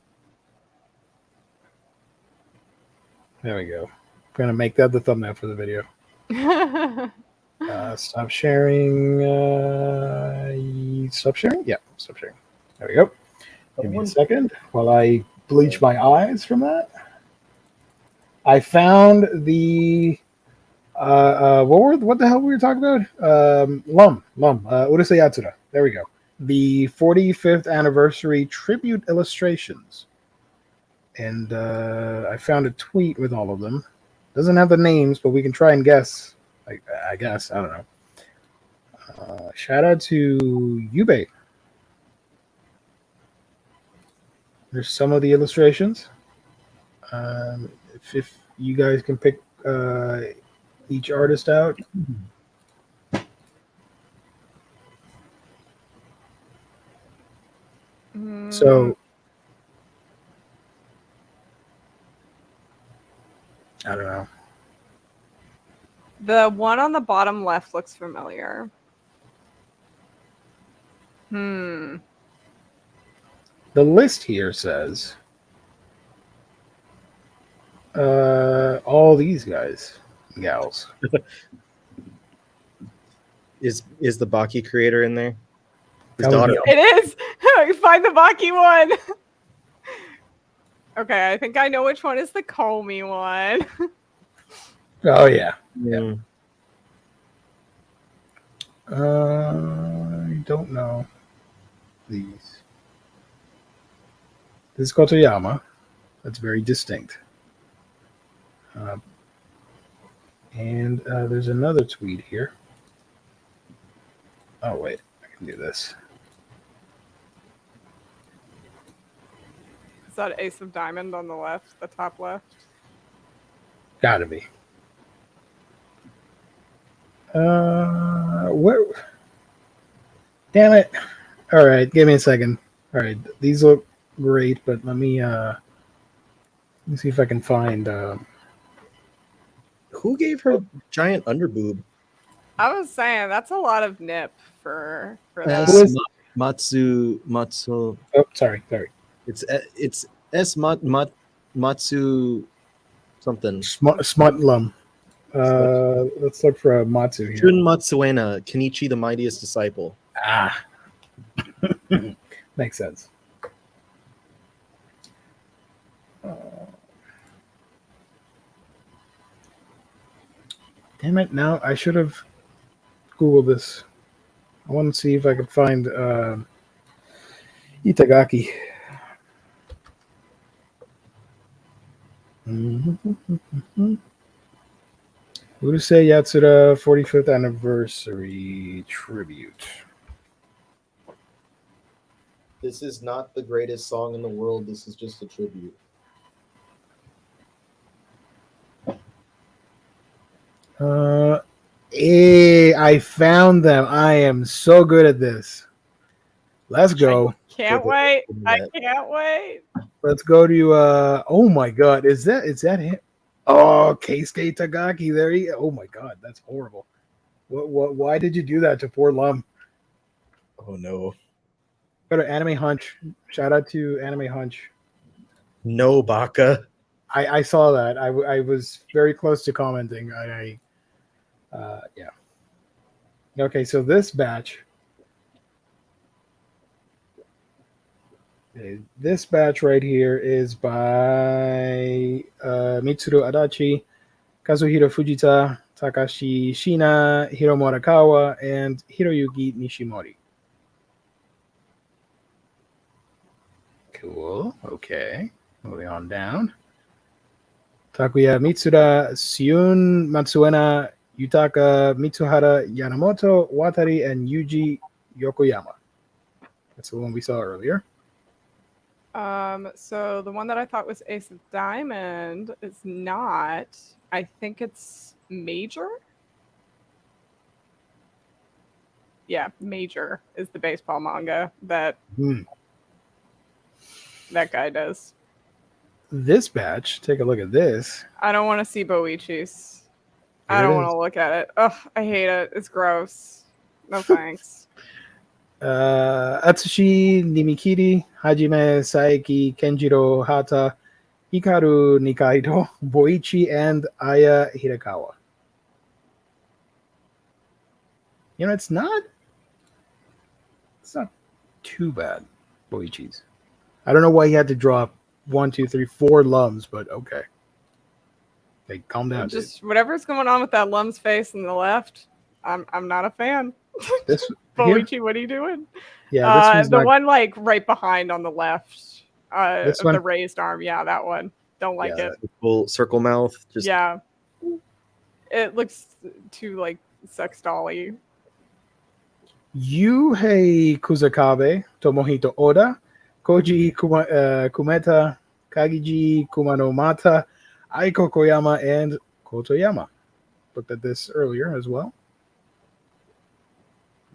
There we go. I'm gonna make that the thumbnail for the video. Stop sharing. Stop sharing? Yeah, stop sharing. There we go. Give me a second while I bleach my eyes from that. I found the what the hell we were talking about? Lum. Urusei Yatsura. There we go. The 45th anniversary tribute illustrations. And I found a tweet with all of them. Doesn't have the names, but we can try and guess. I guess. I don't know. Shout out to Yubei. There's some of the illustrations. If you guys can pick each artist out. So I don't know. The one on the bottom left looks familiar. The list here says all these guys, gals. Is the Baki creator in there? His That would daughter. be- It is. Find the Baki one. Okay, I think I know which one is the Comey one. Oh yeah. Yeah. I don't know these. This is Kotoyama. That's very distinct. And there's another tweet here. Oh wait, I can do this. Is that Ace of Diamond on the left, the top left? Gotta be. Where? Damn it! All right, give me a second. All right, these look great, but let me see if I can find. Who gave her giant underboob? I was saying that's a lot of nip for that. S. Matsu. Oh, sorry. It's S. Matsu something. Smutlum. Let's look for a Matsu here. Shun Matsuena, Kenichi the Mightiest Disciple. Ah, makes sense. Damn it! Now I should have Googled this. I want to see if I could find Itagaki. Urusei Yatsura 45th anniversary tribute. This is not the greatest song in the world. This is just a tribute. I found them. I am so good at this. Let's go. Can't wait. I can't wait. Let's go to oh my god, is that him? Oh, Keisuke Tagaki. There he. Oh my god, that's horrible. What why did you do that to poor Lum? Oh no. Go to Anime Hunch. Shout out to Anime Hunch. No, Baka. I saw that. I was very close to commenting. Yeah. Okay, so this batch. This batch right here is by Mitsuru Adachi, Kazuhiro Fujita, Takashi Shina, Hiro Morikawa, and Hiroyuki Nishimori. Cool. Okay. Moving on down. Takuya Mitsuda, Seun Matsuena, Yutaka Mitsuhara, Yanamoto, Watari, and Yuji Yokoyama. That's the one we saw earlier. So the one that I thought was Ace of Diamond is not. I think it's Major. Yeah, Major is the baseball manga that that guy does. This batch, take a look at this. I don't want to see Boichis. I don't want to look at it. Ugh, I hate it. It's gross. No thanks. Atsushi Nimikiri, Hajime Saeki, Kenjiro Hata, Hikaru Nikaido, Boichi, and Aya Hirakawa. You know, it's not too bad, Boichi's. I don't know why he had to drop 1, 2, 3, 4 lums, but okay. Hey, calm down, dude. Just whatever's going on with that Lum's face on the left, I'm not a fan. This Boichi, what are you doing? Yeah, this one's the not, one like right behind on the left This of one? the raised arm. Yeah, that one. Don't like Yeah, it. Full circle mouth. Just Yeah. It looks too like sex dolly. Yuhei Kusakabe, Tomohito Oda, Koji Kumeta, Kagiji Kumanomata, Aiko Koyama, and Kotoyama. Looked at this earlier as well.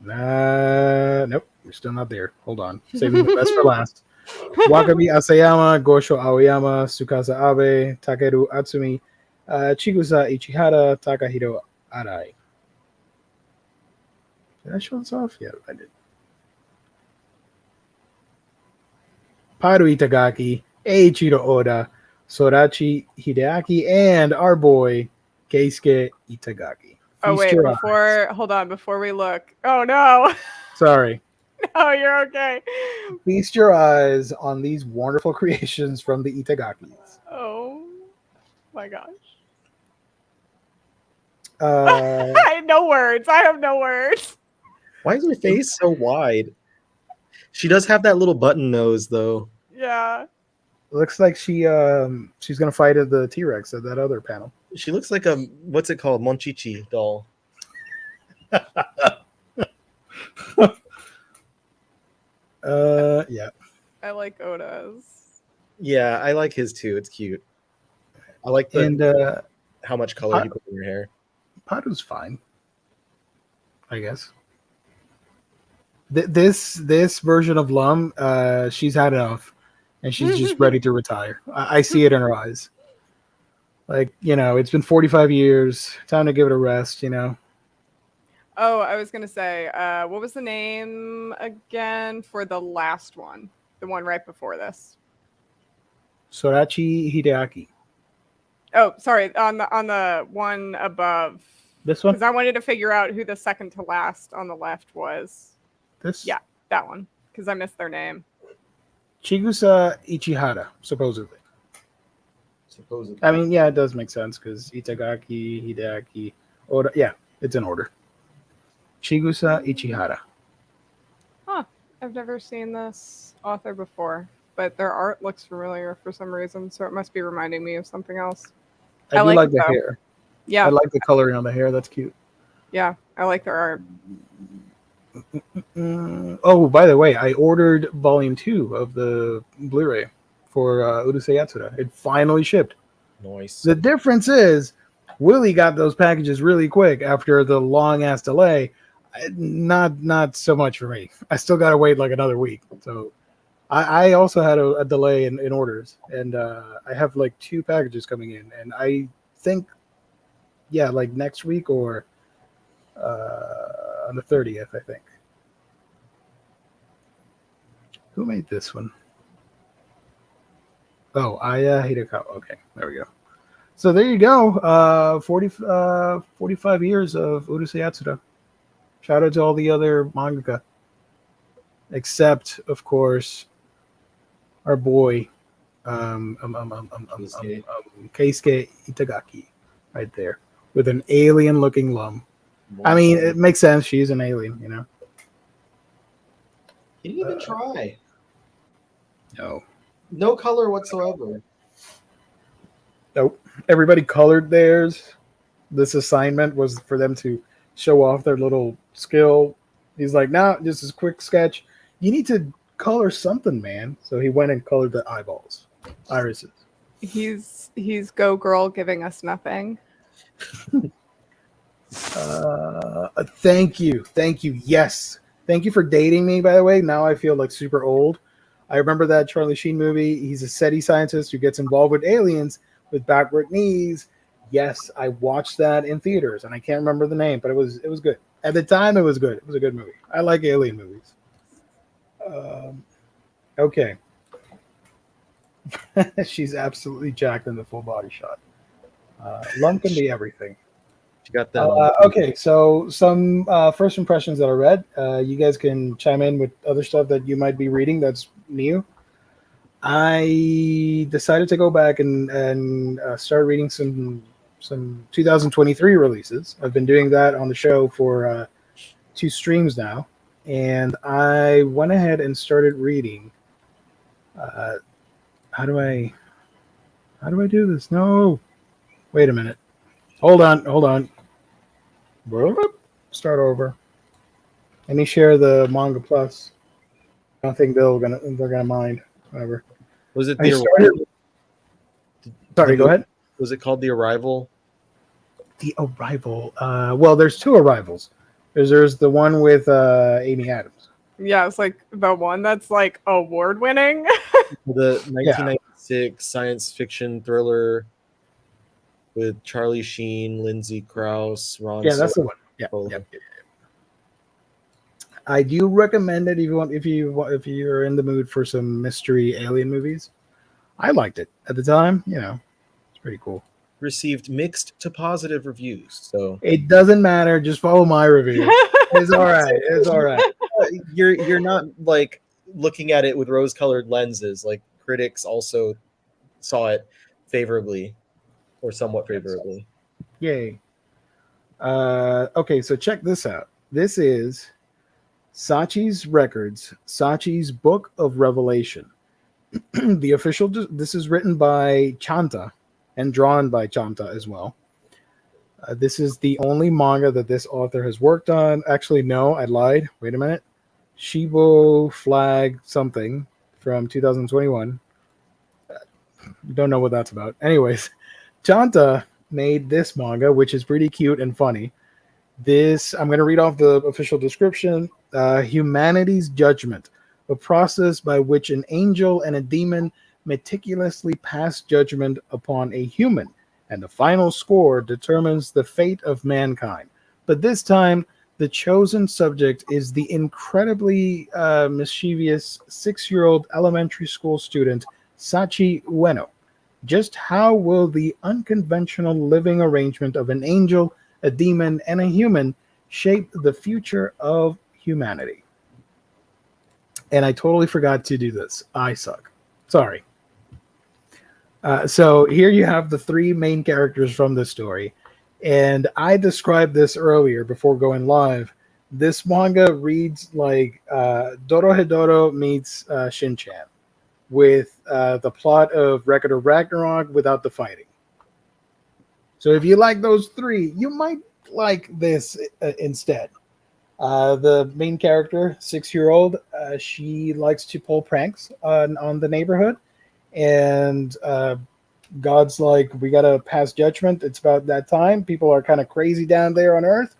Nope, we're still not there. Hold on. Saving the best for last. Wakabi Asayama, Gosho Aoyama, Tsukasa Abe, Takeru Atsumi, Chigusa Ichihara, Takahiro Arai. Did I show this off? Yeah, I did. Paru Itagaki, Eiichiro Oda, Sorachi Hideaki, and our boy Keisuke Itagaki. Oh Feast wait, your eyes. before we look. Oh no. Sorry. No, you're okay. Feast your eyes on these wonderful creations from the Itagakis. Oh my gosh. Uh, I have no words. I have no words. why is her face so wide? She does have that little button nose though. Yeah. looks like she's gonna fight at the T-Rex at that other panel. She looks like a what's it called, Monchichi doll. Yeah. I like Oda's. Yeah, I like his too. It's cute. I like the And how much color he put in your hair. Padu's fine, I guess. This version of Lum, she's had enough, and she's just ready to retire. I see it in her eyes. Like, it's been 45 years. Time to give it a rest. Oh, I was gonna say, what was the name again for the last one? The one right before this. Sorachi Hideaki. Oh, sorry, on the one above. This one. Because I wanted to figure out who the second to last on the left was. This. Yeah, that one. Because I missed their name. Chigusa Ichihara, supposedly. I mean, yeah, it does make sense because Itagaki, Hideaki, Oda. Yeah, it's in order. Chigusa Ichihara. Huh. I've never seen this author before, but their art looks familiar for some reason, so it must be reminding me of something else. I do like the it, hair. Yeah. I like the coloring on the hair. That's cute. Yeah, I like their art. Oh, by the way, I ordered volume 2 of the Blu-ray for Urusei Yatsura. It finally shipped. Nice. The difference is Willie got those packages really quick after the long-ass delay. Not so much for me. I still got to wait like another week. So I also had a delay in orders, and I have like 2 packages coming in, and I think, yeah, like next week or on the 30th, I think. Who made this one? Oh, Aya Hidekawa. Okay, there we go. So there you go. 45 years of Urusei Yatsura. Shout out to all the other mangaka. Except, of course, our boy, Keisuke Itagaki, right there, with an alien-looking Lum. I mean, it makes sense. She's an alien, He didn't even try. No. No color whatsoever. Nope. Everybody colored theirs. This assignment was for them to show off their little skill. He's like, nah, just a quick sketch. You need to color something, man. So he went and colored the eyeballs, irises. He's Go Girl giving us nothing. Thank you. Yes. Thank you for dating me, by the way. Now I feel like super old. I remember that Charlie Sheen movie. He's a SETI scientist who gets involved with aliens with backward knees. Yes, I watched that in theaters, and I can't remember the name, but it was good. At the time, it was good. It was a good movie. I like alien movies. Okay. She's absolutely jacked in the full body shot. Lum can be everything. She got that. Okay, so some first impressions that I read. You guys can chime in with other stuff that you might be reading that's new. I decided to go back and start reading some 2023 releases. I've been doing that on the show for 2 streams now, and I went ahead and started reading. How do I do this? No, wait a minute. Hold on. Start over. Let me share the Manga Plus. I don't think they're gonna mind. Whatever. Was it I the started. Sorry, go ahead. Was it called The Arrival? The Arrival. Well, there's 2 arrivals. There's the one with Amy Adams. Yeah, it's like the one that's like award winning. The 1996 science fiction thriller with Charlie Sheen, Lindsay Krause, Ron. Yeah, that's the one. Yeah. I do recommend it if you're in the mood for some mystery alien movies. I liked it at the time. It's pretty cool. Received mixed to positive reviews. So it doesn't matter. Just follow my review. It's all right. It's all right. You're not like looking at it with rose-colored lenses. Like critics also saw it favorably, or somewhat favorably. Yay. Okay, so check this out. This is Sachi's Records, Sachi's Book of Revelation. The official. This is written by Chanta and drawn by Chanta as well. This is the only manga that this author has worked on. Actually, no, I lied. Wait a minute. Shibo Flag something from 2021. Don't know what that's about. Anyways, Chanta made this manga, which is pretty cute and funny. I'm going to read off the official description. Humanity's judgment, a process by which an angel and a demon meticulously pass judgment upon a human, and the final score determines the fate of mankind. But this time, the chosen subject is the incredibly mischievous 6-year-old elementary school student, Sachi Ueno. Just how will the unconventional living arrangement of an angel, a demon, and a human shape the future of humanity? And I totally forgot to do this. I suck. Sorry. So here you have the 3 main characters from the story. And I described this earlier before going live. This manga reads like Dorohedoro meets Shin-chan, with the plot of Record of Ragnarok without the fighting. So if you like those 3, you might like this instead. The main character, 6-year-old, she likes to pull pranks on the neighborhood. And God's like, we got to pass judgment. It's about that time. People are kind of crazy down there on Earth.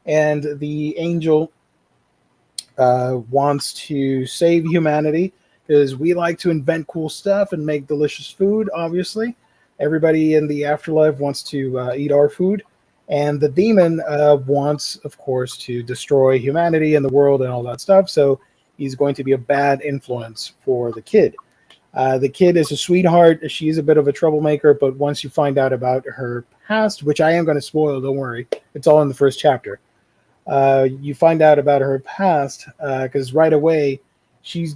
And the angel wants to save humanity because we like to invent cool stuff and make delicious food, obviously. Everybody in the afterlife wants to eat our food. And the demon wants, of course, to destroy humanity and the world and all that stuff. So he's going to be a bad influence for the kid. The kid is a sweetheart. She's a bit of a troublemaker, but once you find out about her past, which I am going to spoil, don't worry. It's all in the first chapter. You find out about her past because right away she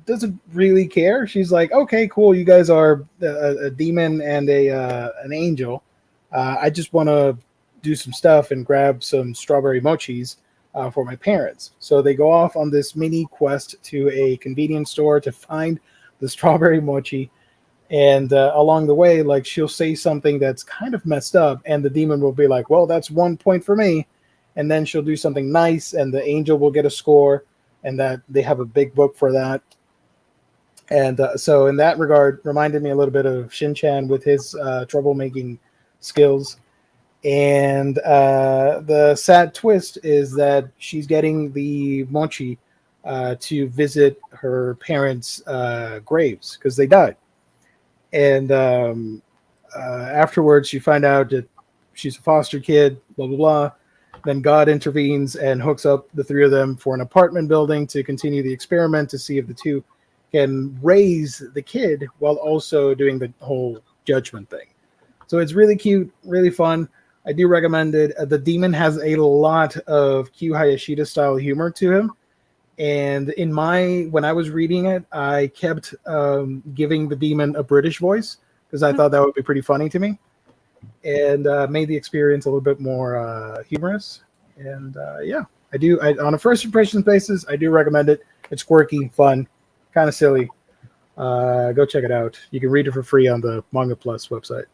doesn't really care. She's like, okay, cool. You guys are a demon and an angel. I just want to do some stuff and grab some strawberry mochis for my parents. So they go off on this mini quest to a convenience store to find the strawberry mochi. And along the way, like, she'll say something that's kind of messed up, and the demon will be like, well, that's 1 point for me. And then she'll do something nice, and the angel will get a score, and that they have a big book for that. And so in that regard, reminded me a little bit of Shin-chan with his troublemaking skills. And the sad twist is that she's getting the mochi to visit her parents' graves because they died. And afterwards, you find out that she's a foster kid, blah, blah, blah. Then God intervenes and hooks up the 3 of them for an apartment building to continue the experiment to see if the 2 can raise the kid while also doing the whole judgment thing. So it's really cute, really fun. I do recommend it. The demon has a lot of Q Hayashida style humor to him. And when I was reading it, I kept giving the demon a British voice because I thought that would be pretty funny to me, and made the experience a little bit more humorous. And on a first impression basis, I do recommend it. It's quirky, fun, kind of silly. Go check it out. You can read it for free on the Manga Plus website.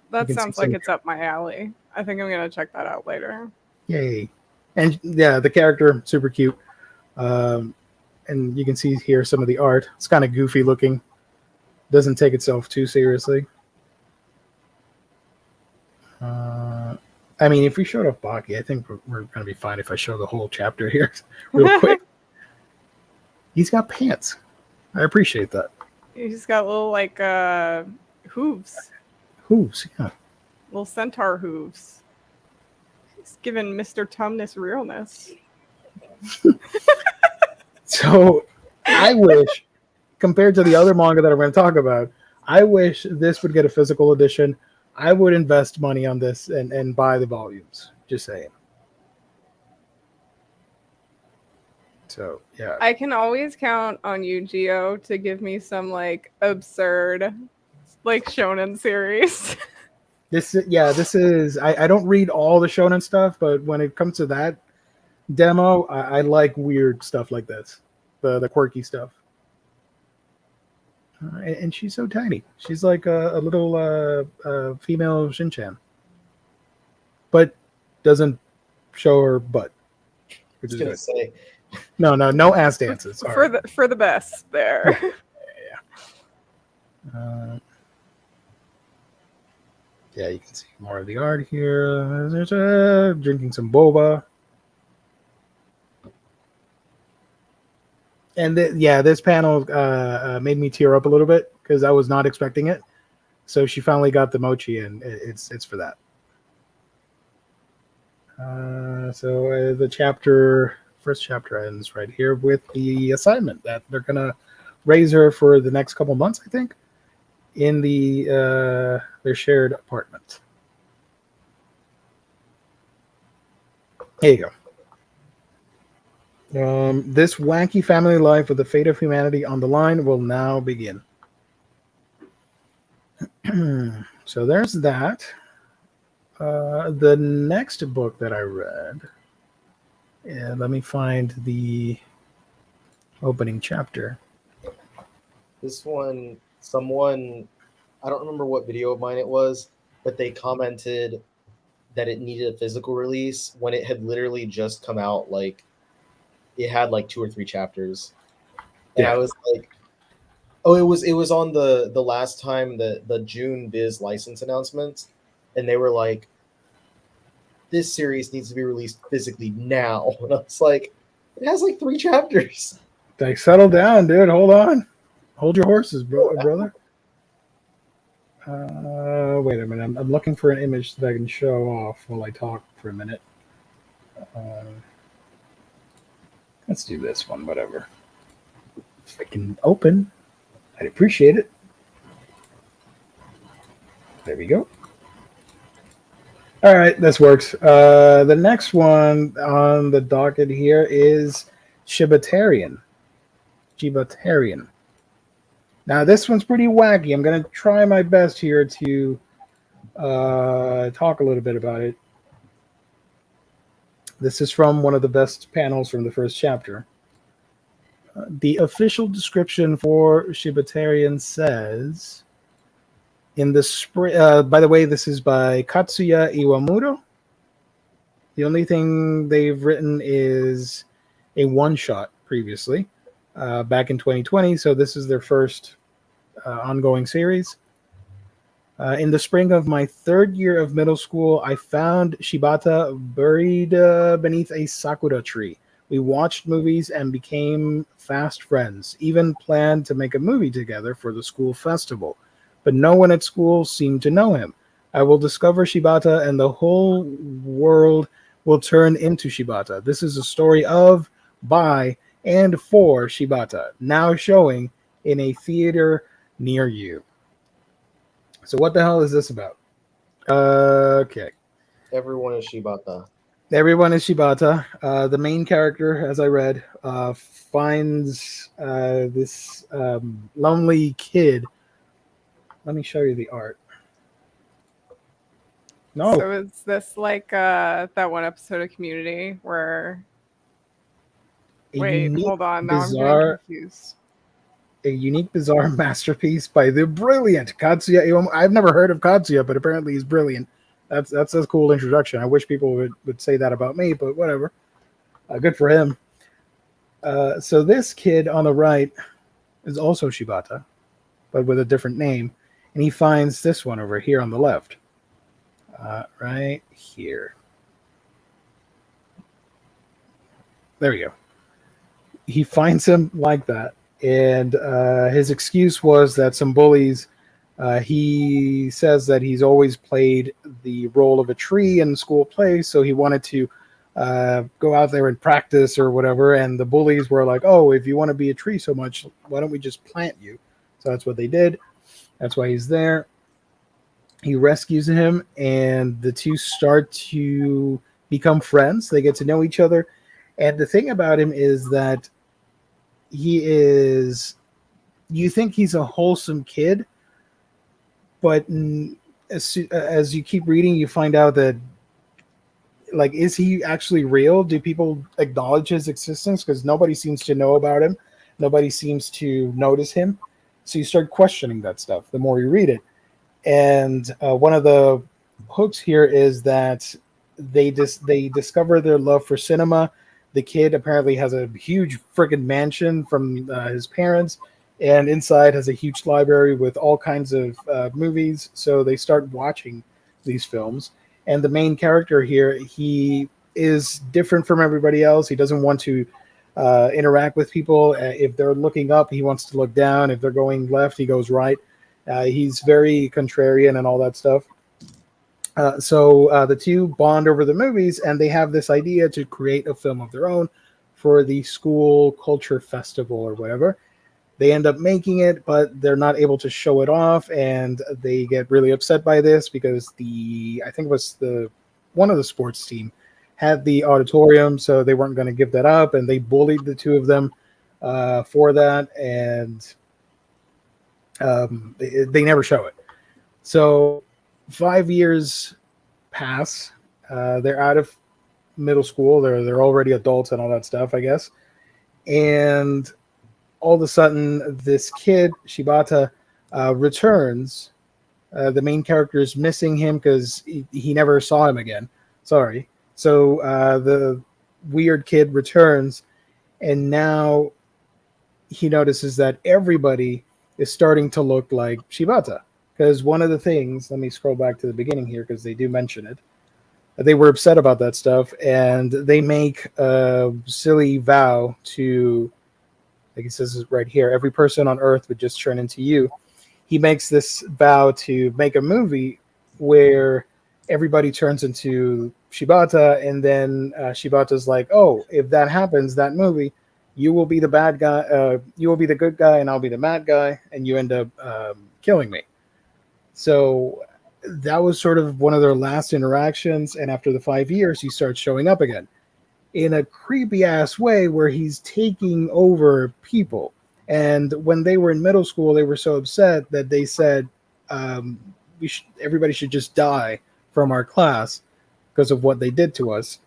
That sounds like it's up my alley. I think I'm gonna check that out later. Yay! And yeah, the character super cute. And you can see here some of the art. It's kind of goofy looking. Doesn't take itself too seriously. I mean, if we showed off Baki, I think we're going to be fine if I show the whole chapter here real quick. He's got pants. I appreciate that. He's got little like hooves. Hooves, yeah. Little centaur hooves. He's giving Mr. Tumnus realness. So I wish, compared to the other manga that I'm going to talk about, I wish this would get a physical edition. I would invest money on this and buy the volumes. Just saying. So yeah, I can always count on you, Gio, to give me some like absurd, like shonen series. This is. I don't read all the shonen stuff, but when it comes to that demo, I like weird stuff like this, the quirky stuff. And she's so tiny. She's like a little female Shin-chan, but doesn't show her butt. I was gonna say, no ass dances. For the best there. Yeah, you can see more of the art here. Drinking some boba. And this panel made me tear up a little bit because I was not expecting it. So she finally got the mochi, and it's for that. So the first chapter ends right here with the assignment that they're gonna raise her for the next couple months, I think, in their shared apartment. There you go. This wacky family life with the fate of humanity on the line will now begin. So there's that. The next book that I read, and let me find the opening chapter. This one, someone, I don't remember what video of mine it was, but they commented that it needed a physical release when it had literally just come out. Like, it had like 2 or 3 chapters, and I was like, "Oh, it was on the last time the June Biz license announcements," and they were like, "This series needs to be released physically now," and I was like, "It has like 3 chapters." Like, settle down, dude. Hold on, hold your horses, brother. Wait a minute. I'm looking for an image that I can show off while I talk for a minute. Let's do this one, whatever. If I can open, I'd appreciate it. There we go. All right, this works. The next one on the docket here is Shibatarian. Now, this one's pretty wacky. I'm going to try my best here to talk a little bit about it. This is from one of the best panels from the first chapter. The official description for Shibatarian says, in the spring, by the way, this is by Katsuya Iwamuro. The only thing they've written is a one-shot previously, back in 2020. So this is their first ongoing series. In the spring of my 3rd year of middle school, I found Shibata buried beneath a sakura tree. We watched movies and became fast friends, even planned to make a movie together for the school festival. But no one at school seemed to know him. I will discover Shibata and the whole world will turn into Shibata. This is a story of, by, and for Shibata, now showing in a theater near you. So what the hell is this about? Okay. Everyone is Shibata. Everyone is Shibata. The main character, as I read, finds this lonely kid. Let me show you the art. No. So is this like that one episode of Community where? Wait, hold on. Now I'm getting confused. A unique, bizarre masterpiece by the brilliant Katsuya. I've never heard of Katsuya, but apparently he's brilliant. That's a cool introduction. I wish people would say that about me, but whatever. Good for him. So this kid on the right is also Shibata, but with a different name, and he finds this one over here on the left, right here. There we go. He finds him like that. And his excuse was that some bullies, he says that he's always played the role of a tree in school plays, so he wanted to go out there and practice or whatever. And the bullies were like, oh, if you want to be a tree so much, why don't we just plant you? So that's what they did. That's why he's there. He rescues him, and the two start to become friends. They get to know each other. And the thing about him is that you think he's a wholesome kid, but as you keep reading, you find out that, like, is he actually real? Do people acknowledge his existence? Because nobody seems to know about him. Nobody seems to notice him. So you start questioning that stuff the more you read it. And one of the hooks here is that they discover their love for cinema. The kid apparently has a huge freaking mansion from his parents, and inside has a huge library with all kinds of movies. So they start watching these films. And the main character here, he is different from everybody else. He doesn't want to interact with people. If they're looking up, he wants to look down. If they're going left, he goes right. He's very contrarian and all that stuff. So the two bond over the movies, and they have this idea to create a film of their own for the school culture festival or whatever. They end up making it, but they're not able to show it off, and they get really upset by this because I think it was one of the sports team had the auditorium, so they weren't going to give that up, and they bullied the two of them for that, and they never show it. So 5 years pass. They're out of middle school. They're already adults and all that stuff, I guess. And all of a sudden, this kid, Shibata, returns. The main character is missing him because he never saw him again. Sorry. So the weird kid returns, and now he notices that everybody is starting to look like Shibata. Because one of the things, let me scroll back to the beginning here because they do mention it. They were upset about that stuff, and they make a silly vow to, like it says right here, every person on Earth would just turn into you. He makes this vow to make a movie where everybody turns into Shibata, and then Shibata's like, oh, if that happens, that movie, you will be the bad guy, you will be the good guy, and I'll be the bad guy, and you end up killing me. So that was sort of one of their last interactions, and after the 5 years, he starts showing up again in a creepy ass way where he's taking over people. And when they were in middle school, they were so upset that they said everybody should just die from our class because of what they did to us.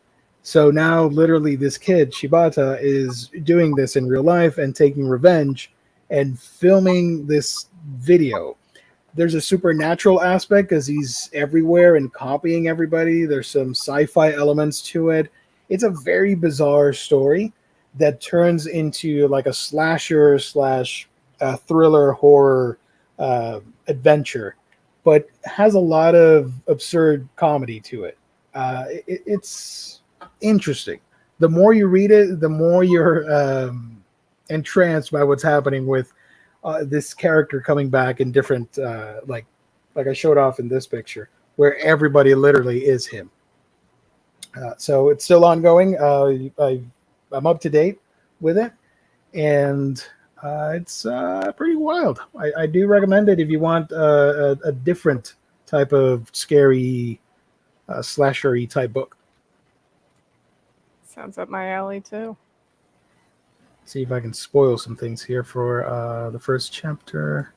So now literally this kid, Shibata, is doing this in real life and taking revenge and filming this video. There's a supernatural aspect because he's everywhere and copying everybody. There's some sci-fi elements to it. It's a very bizarre story that turns into like a slasher / thriller horror adventure, but has a lot of absurd comedy to it. It's interesting. The more you read it, the more you're entranced by what's happening with this character coming back in different, like I showed off in this picture, where everybody literally is him. So it's still ongoing. I'm up to date with it, and It's pretty wild. I do recommend it if you want a different type of scary slasher-y type book. Sounds up my alley too. See if I can spoil some things here for the first chapter.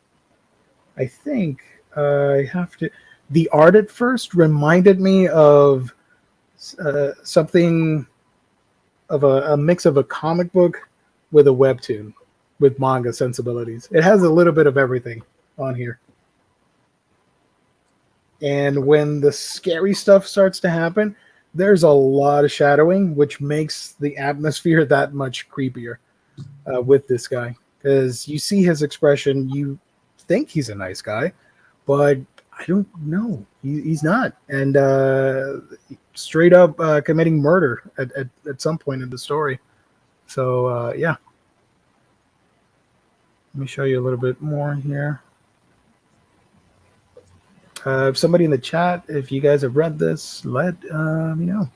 I think I have to. The art at first reminded me of something of a mix of a comic book with a webtoon with manga sensibilities. It has a little bit of everything on here. And when the scary stuff starts to happen, there's a lot of shadowing, which makes the atmosphere that much creepier with this guy. Because you see his expression, you think he's a nice guy, but I don't know. He's not. And straight up committing murder at some point in the story. So, yeah. Let me show you a little bit more here. Somebody in the chat, if you guys have read this, let me know.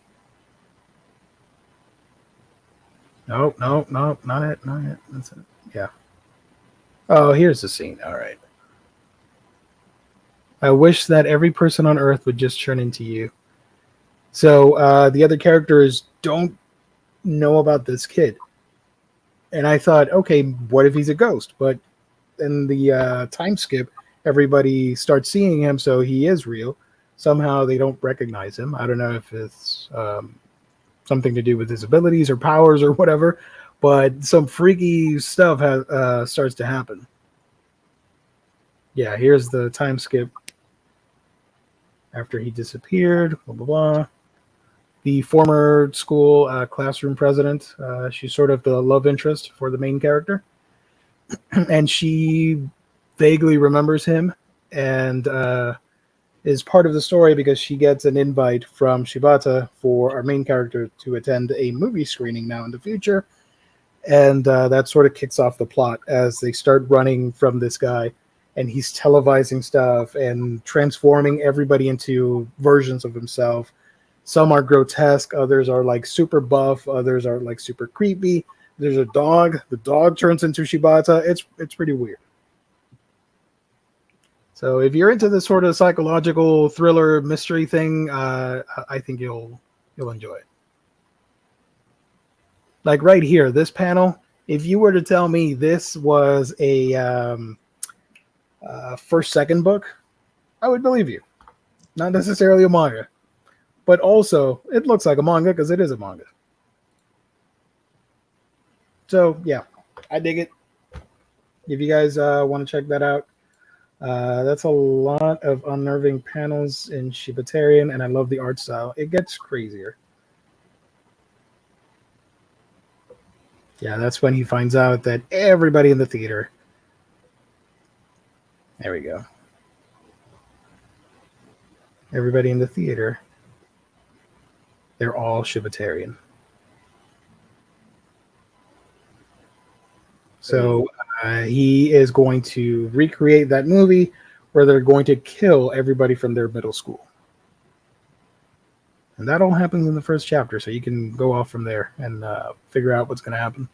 Nope, not it. That's it. Yeah. Oh, here's the scene. All right. I wish that every person on Earth would just turn into you. So the other characters don't know about this kid. And I thought, okay, what if he's a ghost? But in the time skip, everybody starts seeing him, so he is real. Somehow they don't recognize him. I don't know if it's something to do with his abilities or powers or whatever, but some freaky stuff starts to happen. Yeah, here's the time skip after he disappeared, blah, blah, blah. The former school classroom president, she's sort of the love interest for the main character. And she vaguely remembers him and is part of the story because she gets an invite from Shibata for our main character to attend a movie screening now in the future. And that sort of kicks off the plot as they start running from this guy. And he's televising stuff and transforming everybody into versions of himself. Some are grotesque, others are like super buff, others are like super creepy. There's a dog. The dog turns into Shibata. It's pretty weird. So if you're into this sort of psychological thriller mystery thing, I think you'll enjoy it. Like right here, this panel, if you were to tell me this was a second book, I would believe you. Not necessarily a manga. But also, it looks like a manga because it is a manga. So, yeah, I dig it. If you guys want to check that out, that's a lot of unnerving panels in Shibatarian, and I love the art style. It gets crazier. Yeah, that's when he finds out that everybody in the theater... There we go. Everybody in the theater... They're all Shibatarian. So he is going to recreate that movie where they're going to kill everybody from their middle school. And that all happens in the first chapter, so you can go off from there and figure out what's going to happen.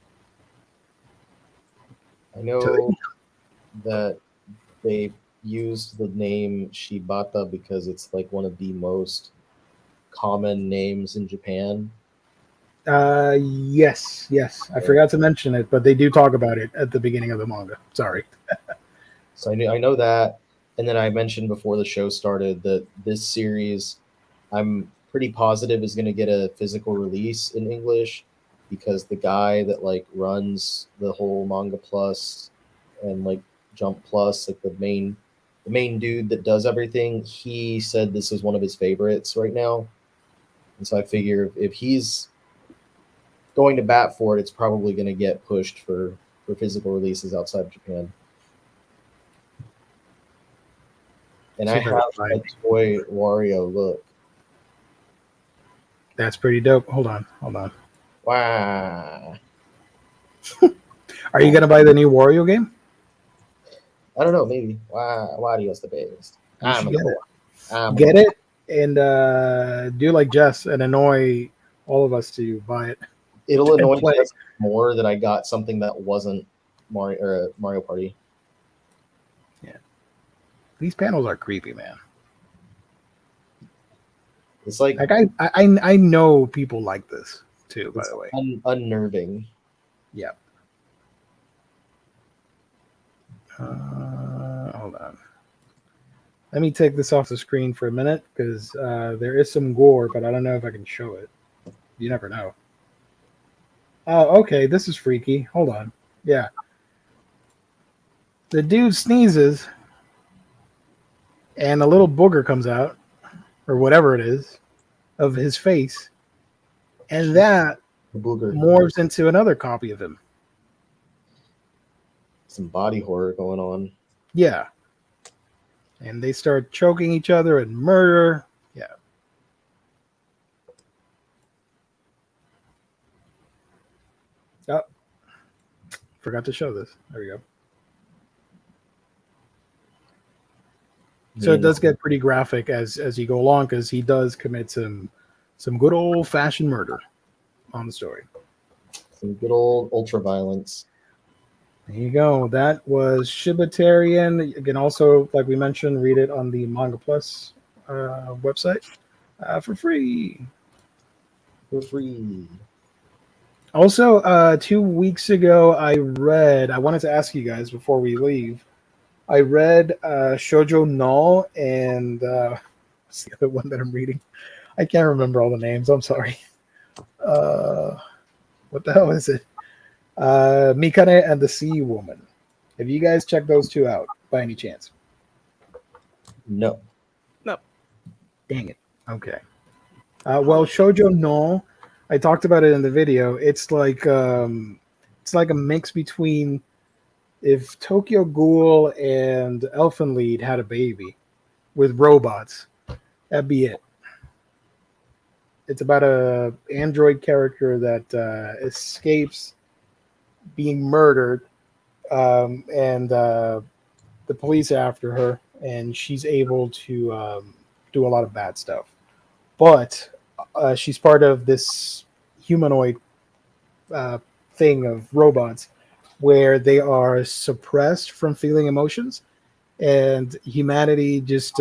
I know that they used the name Shibata because it's like one of the most common names in Japan. Yes. I forgot to mention it, but they do talk about it at the beginning of the manga. Sorry. So I know that, and then I mentioned before the show started that this series, I'm pretty positive is going to get a physical release in English because the guy that like runs the whole Manga Plus and like Jump Plus, like the main dude that does everything, he said this is one of his favorites right now. And so I figure if he's going to bat for it, it's probably going to get pushed for physical releases outside of Japan. And I have a toy Wario look. That's pretty dope. Hold on. Wow. Are you going to buy the new Wario game? I don't know, maybe. Wario's the best. Get it and do like Jess and annoy all of us to buy it. It'll annoy me more that I got something that wasn't Mario Party. These panels are creepy, man. It's like I know people like this too, by it's the way. unnerving. Yeah. Hold on. Let me take this off the screen for a minute because there is some gore, but I don't know if I can show it. You never know. Oh, okay. This is freaky. Hold on. Yeah. The dude sneezes and a little booger comes out, or whatever it is, of his face. And that Booger. morphs into another copy of him. Some body horror going on. Yeah. And they start choking each other and murder. Yeah. Oh. Forgot to show this. There we go. So it does get pretty graphic as you go along because he does commit some good old fashioned murder on the story. Some good old ultra violence. There you go. That was Shibatarian. You can also, like we mentioned, read it on the Manga Plus website for free. For free. Also, 2 weeks ago, I wanted to ask you guys before we leave, I read Shoujo No and what's the other one that I'm reading? I can't remember all the names. I'm sorry. What the hell is it? Mikane and the Sea Woman. Have you guys checked those two out by any chance? No. Dang it. Okay. Well, Shoujo No, I talked about it in the video. It's like a mix between if Tokyo Ghoul and Elfenlied had a baby with robots. That'd be it. It's about a android character that escapes being murdered, and the police after her, and she's able to do a lot of bad stuff. But she's part of this humanoid thing of robots where they are suppressed from feeling emotions, and humanity just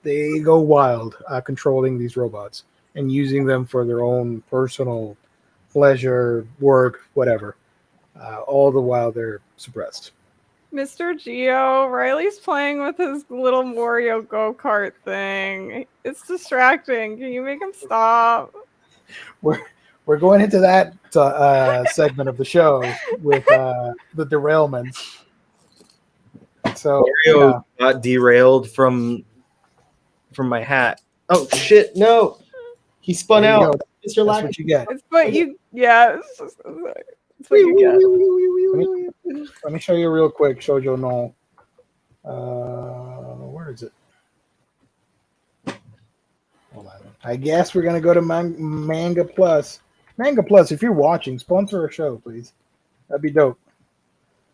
they go wild controlling these robots and using them for their own personal pleasure, work, whatever. All the while they're suppressed. Mr. Geo, Riley's playing with his little Wario go-kart thing. It's distracting. Can you make him stop? We're going into that segment of the show with the derailments. So Mario got derailed from my hat. Oh shit! No, he spun there you out. go. That's what you get. It's what you, yeah. It's what you get. Let me show you real quick. Shoujo No. Where is it? Hold on. I guess we're gonna go to Manga Plus. Manga Plus, if you're watching, sponsor a show, please. That'd be dope.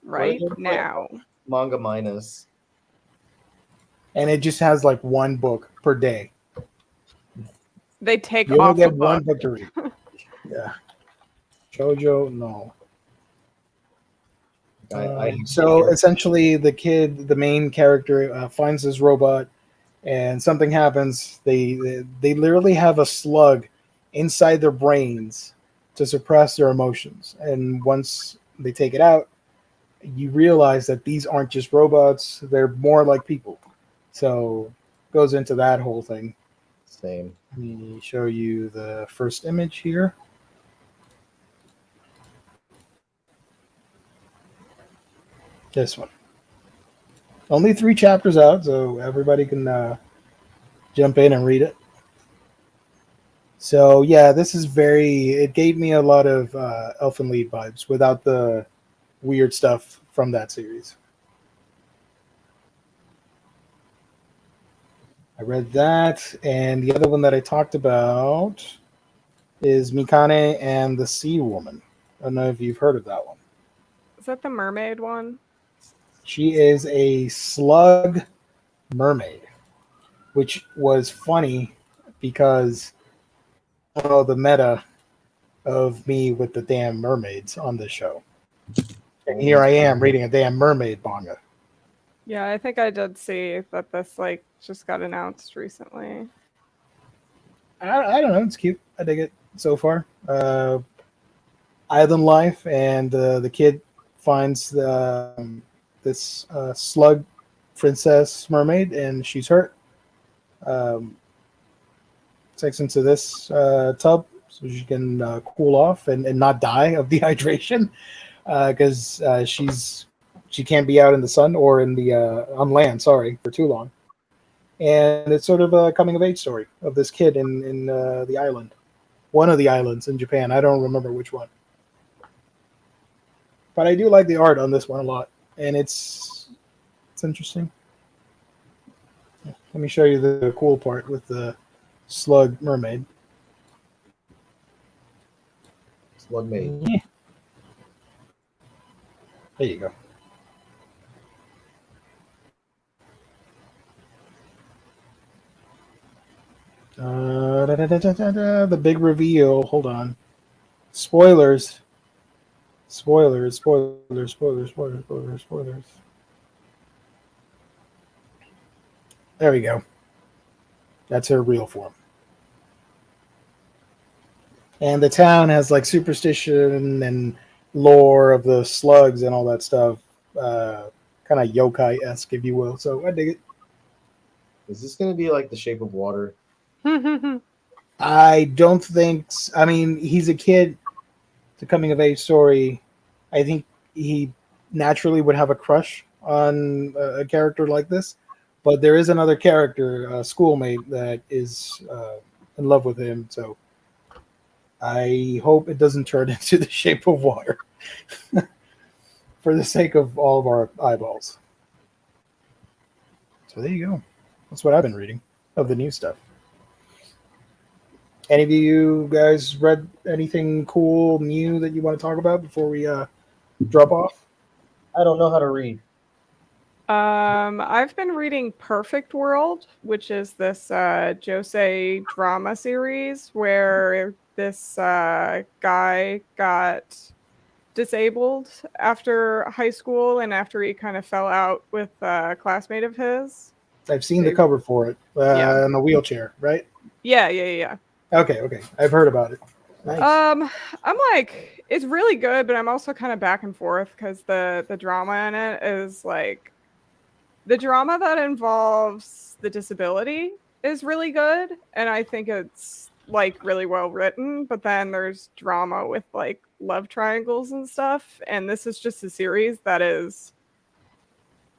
Right now. Manga minus. And it just has like one book per day. They take You off only the get one book. book to read. Yeah. Shoujo No. So essentially, the main character, finds this robot, and something happens. They literally have a slug inside their brains to suppress their emotions, and once they take it out, you realize that these aren't just robots; they're more like people. So, goes into that whole thing. Same. Let me show you the first image here. This one. Only 3 chapters out, so everybody can jump in and read it. So yeah, this is it gave me a lot of Elfenlied vibes without the weird stuff from that series. I read that, and the other one that I talked about is Mikane and the Sea Woman. I don't know if you've heard of that one. Is that the mermaid one? She is a slug mermaid, which was funny because the meta of me with the damn mermaids on this show. And here I am reading a damn mermaid manga. Yeah, I think I did see that this like just got announced recently. I don't know. It's cute. I dig it so far. Island life, and the kid finds this slug princess mermaid, and she's hurt. Takes into this tub so she can cool off and not die of dehydration, because she can't be out in the sun or in the on land. Sorry, for too long. And it's sort of a coming of age story of this kid in the island, one of the islands in Japan. I don't remember which one, but I do like the art on this one a lot, and it's interesting. Let me show you the cool part with the slug mermaid. Slug mate. Yeah. There you go. The big reveal. Hold on. Spoilers. Spoilers. There we go. That's her real form. And the town has like superstition and lore of the slugs and all that stuff. Kind of yokai-esque, if you will. So I dig it. Is this going to be like The Shape of Water? I don't think. I mean, he's a kid. It's a coming of age story. I think he naturally would have a crush on a character like this. But there is another character, a schoolmate, that is in love with him. So I hope it doesn't turn into The Shape of Water for the sake of all of our eyeballs. So there you go. That's what I've been reading of the new stuff. Any of you guys read anything cool, new that you want to talk about before we drop off? I don't know how to read. I've been reading Perfect World, which is this josei drama series where this guy got disabled after high school and after he kind of fell out with a classmate of his. I've seen the cover for it in a wheelchair, right? Yeah. Okay. I've heard about it. Nice. I'm like, it's really good, but I'm also kind of back and forth because the drama in it is like, the drama that involves the disability is really good, and I think it's like really well written, but then there's drama with like love triangles and stuff, and this is just a series that is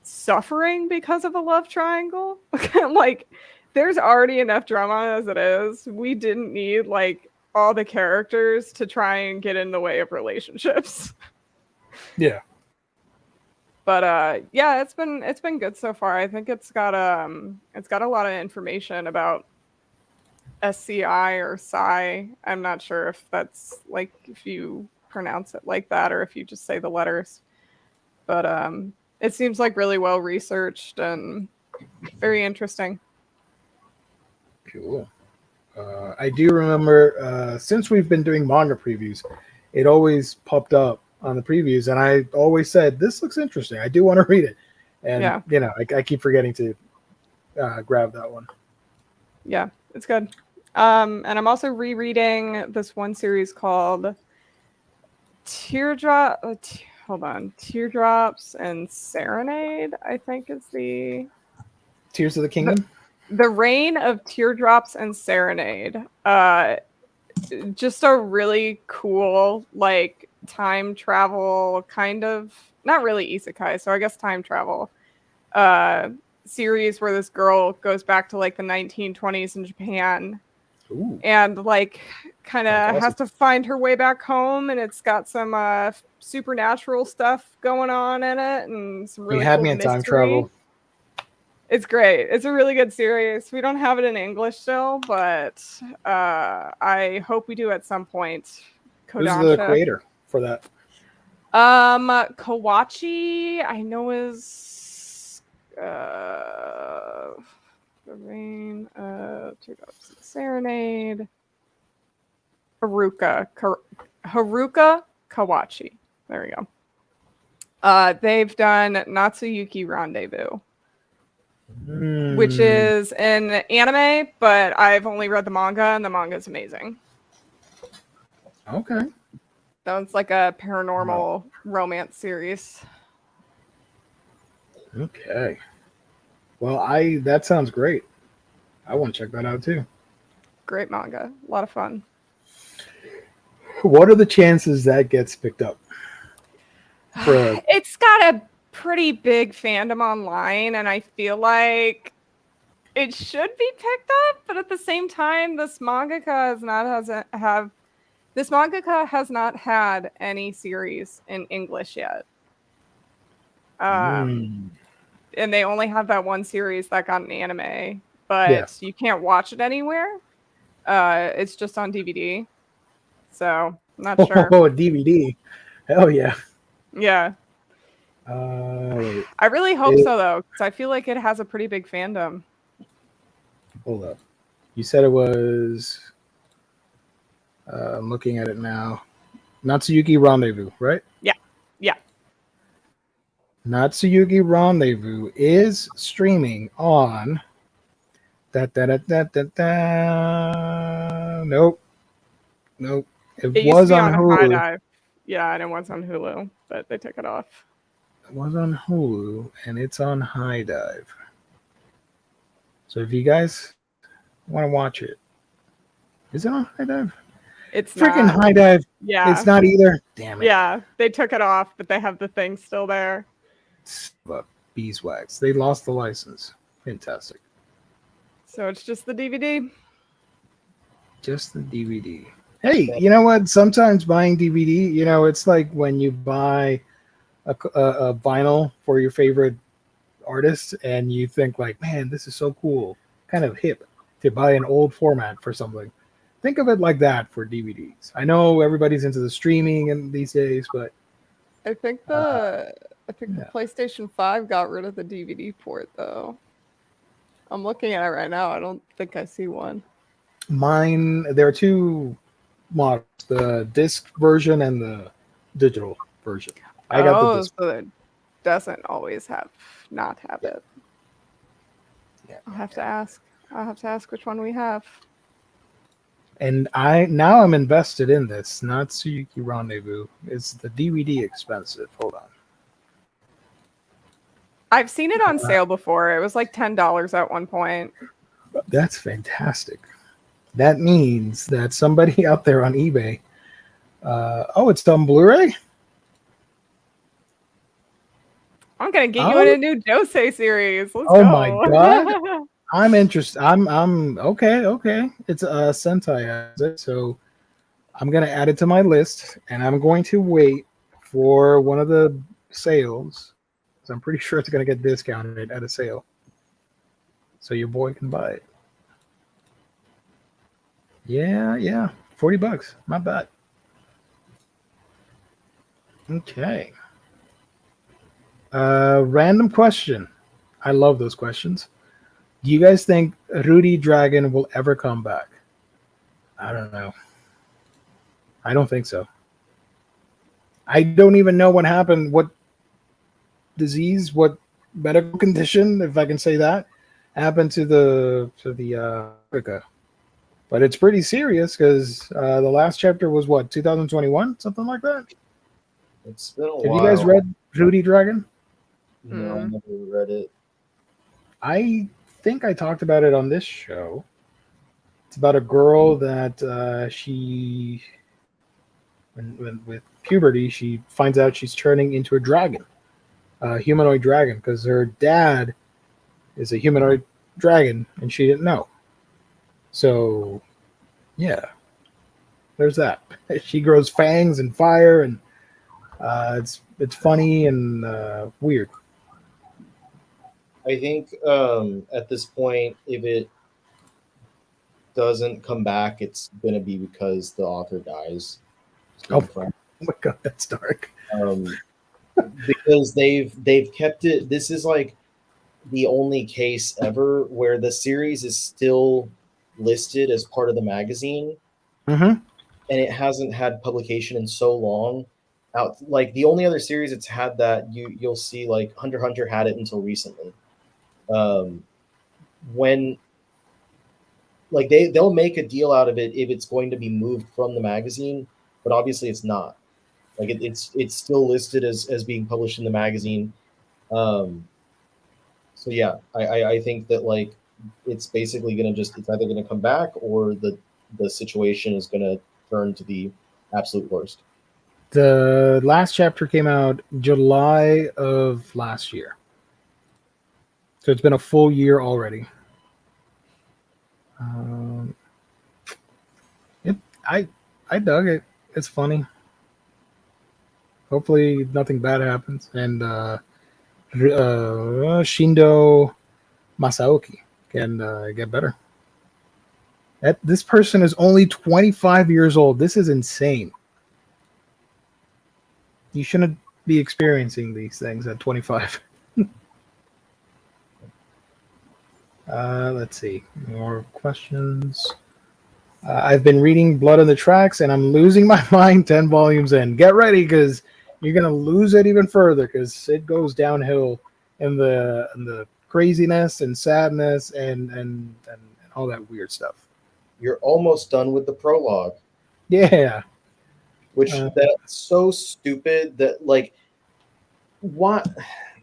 suffering because of a love triangle. Like, there's already enough drama as it is. We didn't need like all the characters to try and get in the way of relationships. Yeah. But yeah, it's been good so far. I think it's got a lot of information about SCI or Psi. I'm not sure if that's like if you pronounce it like that or if you just say the letters. But it seems like really well researched and very interesting. Cool. I do remember since we've been doing manga previews, it always popped up on the previews, and I always said, this looks interesting. I do want to read it. And, I keep forgetting to grab that one. Yeah, it's good. And I'm also rereading this one series called Teardrops and Serenade, I think is the... Tears of the Kingdom? The Reign of Teardrops and Serenade. Just a really cool, like, time travel kind of, not really isekai, so I guess time travel series where this girl goes back to like the 1920s in Japan. Ooh. And like kind of has to find her way back home, and it's got some supernatural stuff going on in it and some really You had cool me in mystery. time travel. It's great. It's a really good series. We don't have it in English still, but I hope we do at some point. Who's the creator for that? Kawachi, I know is The Reign of Teardrops and Serenade. Haruka Kawachi. There we go. They've done Natsuyuki Rendezvous, which Hmm. is an anime, but I've only read the manga, and the manga is amazing. Okay. That one's like a paranormal romance series. Okay. Well, that sounds great. I want to check that out too. Great manga. A lot of fun. What are the chances that gets picked up? It's got a pretty big fandom online, and I feel like it should be picked up, but at the same time, this mangaka has not had any series in English yet. And they only have that one series that got an anime, but you can't watch it anywhere. It's just on DVD. So I'm not sure. Oh, a DVD. Hell yeah. Yeah. Wait. I really hope so, though, because I feel like it has a pretty big fandom. Hold up. You said it was... I'm looking at it now. Natsuyuki Rendezvous, right? Yeah. Yeah. Natsuyuki Rendezvous is streaming on... Nope. It used was to be on on Hulu. High Dive. Yeah, and it was on Hulu, but they took it off. It was on Hulu, and it's on High Dive. So if you guys want to watch it, is it on High Dive? It's freaking not. High Dive. Yeah. It's not either. Damn it. Yeah, they took it off, but they have the thing still there. But beeswax. They lost the license. Fantastic. So it's just the DVD. Just the DVD. Hey, you know what? Sometimes buying DVD, it's like when you buy a vinyl for your favorite artist and you think like, man, this is so cool. Kind of hip to buy an old format for something. Think of it like that for DVDs. I know everybody's into the streaming and these days, but I think the PlayStation 5 got rid of the DVD port though. I'm looking at it right now. I don't think I see one. There are two models, the disc version and the digital version. I got the disc. So it doesn't always not have it. Yeah. I'll have to ask which one we have. And I'm invested in this. Natsuyuki Rendezvous. Is the DVD expensive? Hold on. I've seen it on sale before. It was like $10 at one point. That's fantastic. That means that somebody out there on eBay. It's on Blu-ray. I'm gonna get you in a new Josei series. Let's go. My god. I'm interested. I'm okay. It's a Sentai, so I'm gonna add it to my list, and I'm going to wait for one of the sales. So I'm pretty sure it's gonna get discounted at a sale, so your boy can buy it. Yeah, $40, not bad. Okay. Random question. I love those questions. Do you guys think Rudy Dragon will ever come back? I don't know. I don't think so. I don't even know what happened, what disease, what medical condition, if I can say that, happened to the Africa. But it's pretty serious because the last chapter was what, 2021, something like that. It's been a while. Have you guys read Rudy Dragon? No, I never read it. I think I talked about it on this show. It's about a girl that she, with puberty, she finds out she's turning into a dragon, a humanoid dragon, because her dad is a humanoid dragon and she didn't know. So, yeah, there's that. She grows fangs and fire, and it's funny and weird. I think at this point, if it doesn't come back, it's going to be because the author dies. Oh my god, that's dark. Because they've kept it. This is like the only case ever where the series is still listed as part of the magazine, Mm-hmm. and it hasn't had publication in so long out. Like the only other series it's had that you'll see, like Hunter x Hunter had it until recently. When like they'll make a deal out of it if it's going to be moved from the magazine, but obviously it's not. Like it's still listed as being published in the magazine. So yeah, I think that like it's basically gonna it's either gonna come back or the situation is gonna turn to the absolute worst. The last chapter came out July of last year. So it's been a full year already. I dug it. It's funny. Hopefully nothing bad happens. And Shindo Masaoki can get better. This person is only 25 years old. This is insane. You shouldn't be experiencing these things at 25. Let's see. More questions. I've been reading Blood on the Tracks, and I'm losing my mind 10 volumes in. Get ready, because you're going to lose it even further, because it goes downhill in the craziness and sadness and all that weird stuff. You're almost done with the prologue. Yeah. Which that's so stupid that like what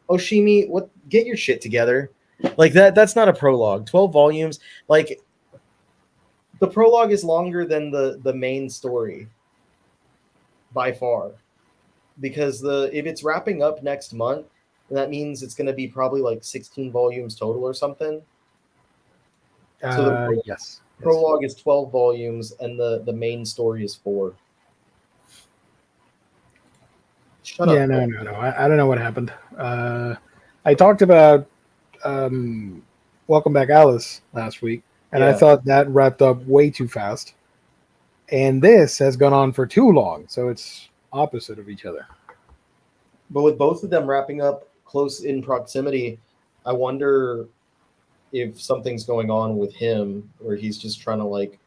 Oshimi, what get your shit together. Like that's not a prologue. 12 volumes. Like the prologue is longer than the main story by far. Because if it's wrapping up next month, that means it's gonna be probably like 16 volumes total or something. So the yes. Prologue is 12 volumes and the main story is 4. Shut yeah, up. No. I don't know what happened. I talked about Welcome Back Alice last week, and I thought that wrapped up way too fast. And this has gone on for too long, so it's opposite of each other. But with both of them wrapping up close in proximity, I wonder if something's going on with him, or he's just trying to like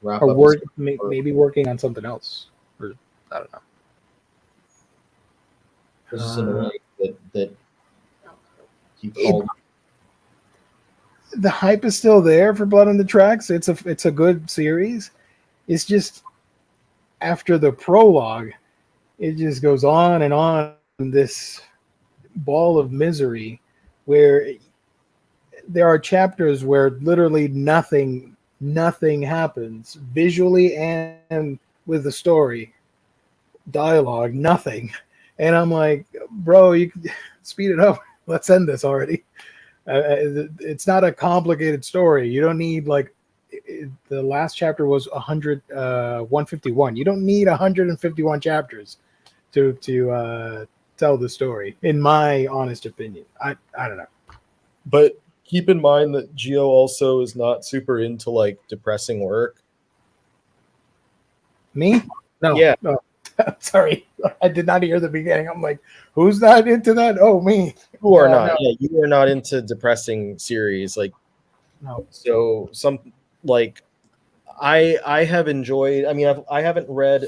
wrap or up. Maybe working on something else, or I don't know. This is annoying that he called. The hype is still there for Blood on the Tracks. It's a good series. It's just after the prologue, it just goes on and on, this ball of misery where there are chapters where literally nothing happens visually and with the story, dialogue, nothing. And I'm like, bro, you can speed it up. Let's end this already. It's not a complicated story. You don't need the last chapter was 151. You don't need 151 chapters to tell the story, in my honest opinion. I don't know. But keep in mind that Gio also is not super into like depressing work. Me? No. Yeah. No. Sorry, I did not hear the beginning. I'm like, who's not into that? Oh, me. You are not. No. Yeah, you are not into depressing series. Like, no. So some like I have enjoyed. I mean, I haven't read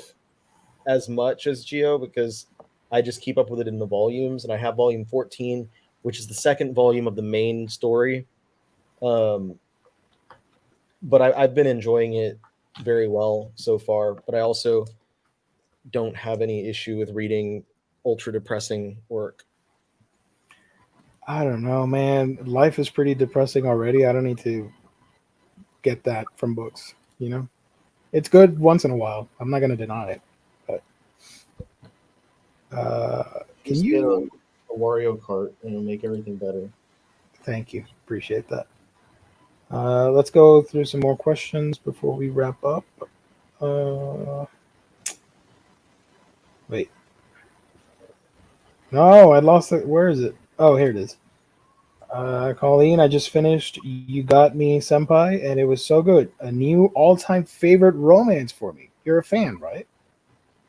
as much as Gio because I just keep up with it in the volumes, and I have volume 14, which is the second volume of the main story. But I've been enjoying it very well so far. But I also don't have any issue with reading ultra depressing work. I don't know, man. Life is pretty depressing already. I don't need to get that from books, you know? It's good once in a while. I'm not going to deny it. But can you get a Wario Kart and it'll make everything better? Thank you. Appreciate that. Let's go through some more questions before we wrap up. Wait. No, I lost it. Where is it? Oh, here it is. Colleen, I just finished You Got Me, Senpai, and it was so good. A new all-time favorite romance for me. You're a fan, right?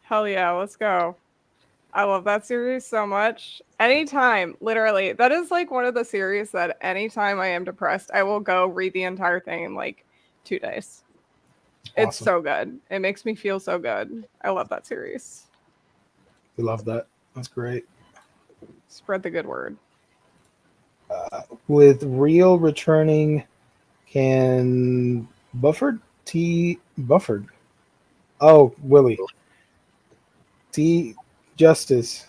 Hell yeah, let's go. I love that series so much. Anytime, literally. That is like one of the series that anytime I am depressed, I will go read the entire thing in like 2 days. Awesome. It's so good. It makes me feel so good. I love that series. We love that. That's great. Spread the good word. With Real returning, can Bufford? Oh, Willie. T Justice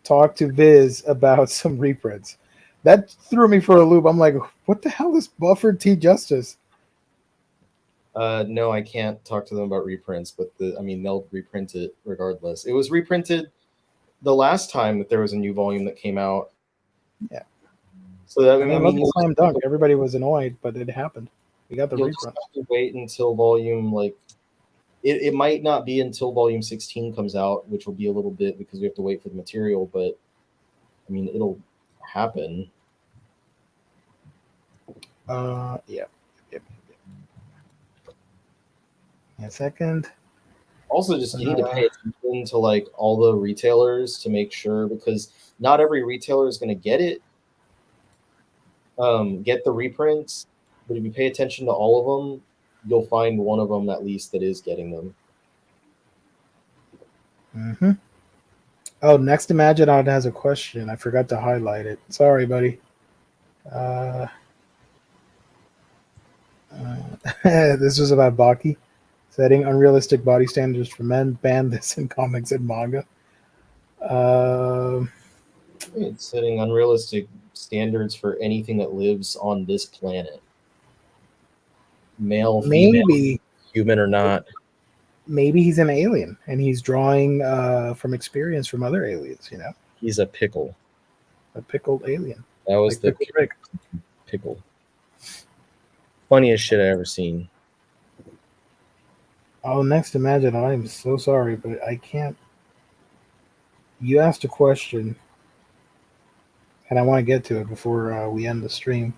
talk to Viz about some reprints. That threw me for a loop. I'm like, what the hell is Bufford T Justice? No, I can't talk to them about reprints, but they'll reprint it regardless. It was reprinted the last time that there was a new volume that came out. Yeah. So that Look at Slam Dunk. Everybody was annoyed, but it happened. We got the you'll reprint. just have to wait until volume it might not be until volume 16 comes out, which will be a little bit because we have to wait for the material, but I mean it'll happen. Yeah. A second. Also, just you need to pay attention to all the retailers to make sure, because not every retailer is going to get it. Get the reprints, but if you pay attention to all of them, you'll find one of them at least that is getting them. Mm-hmm. Oh, Next Imaginod has a question. I forgot to highlight it. Sorry, buddy. This was about Baki. Setting unrealistic body standards for men. Ban this in comics and manga. It's setting unrealistic standards for anything that lives on this planet. Male, female, maybe human or not. Maybe he's an alien and he's drawing from experience from other aliens, you know? He's a pickle. A pickled alien. That was like the pickle. Funniest shit I ever seen. Oh, Next Imagine, I'm so sorry, but I can't. You asked a question, and I want to get to it before we end the stream.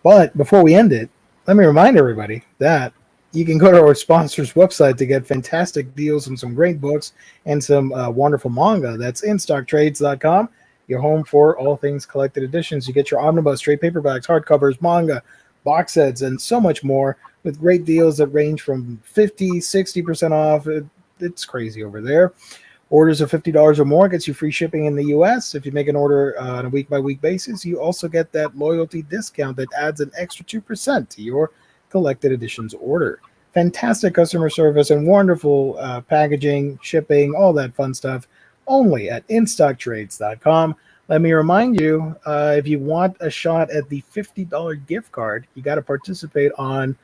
But before we end it, let me remind everybody that you can go to our sponsor's website to get fantastic deals on some great books and some wonderful manga. That's InStockTrades.com, your home for all things collected editions. You get your omnibus, trade paperbacks, hardcovers, manga, box sets, and so much more with great deals that range from 50, 60% off. It's crazy over there. Orders of $50 or more gets you free shipping in the U.S. If you make an order on a week-by-week basis, you also get that loyalty discount that adds an extra 2% to your collected editions order. Fantastic customer service and wonderful packaging, shipping, all that fun stuff, only at InStockTrades.com. Let me remind you, if you want a shot at the $50 gift card, you got to participate on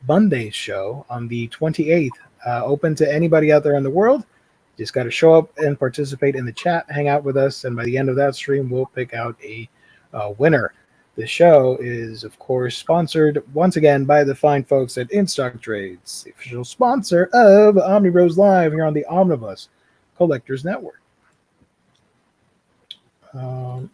Monday's show on the 28th. Open to anybody out there in the world. Just got to show up and participate in the chat, hang out with us, and by the end of that stream, we'll pick out a winner. The show is, of course, sponsored once again by the fine folks at InStock Trades, the official sponsor of Omnibroslive here on the Omnibus Collectors Network. I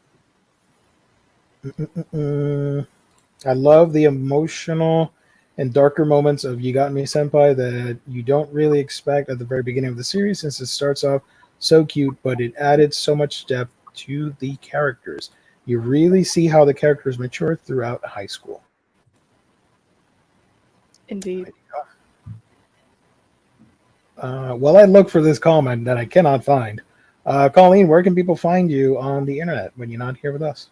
love the emotional and darker moments of You Got Me Senpai that you don't really expect at the very beginning of the series, since it starts off so cute, but it added so much depth to the characters. You really see how the characters mature throughout high school. Indeed. Well, I look for this comment that I cannot find. Colleen, where can people find you on the internet when you're not here with us?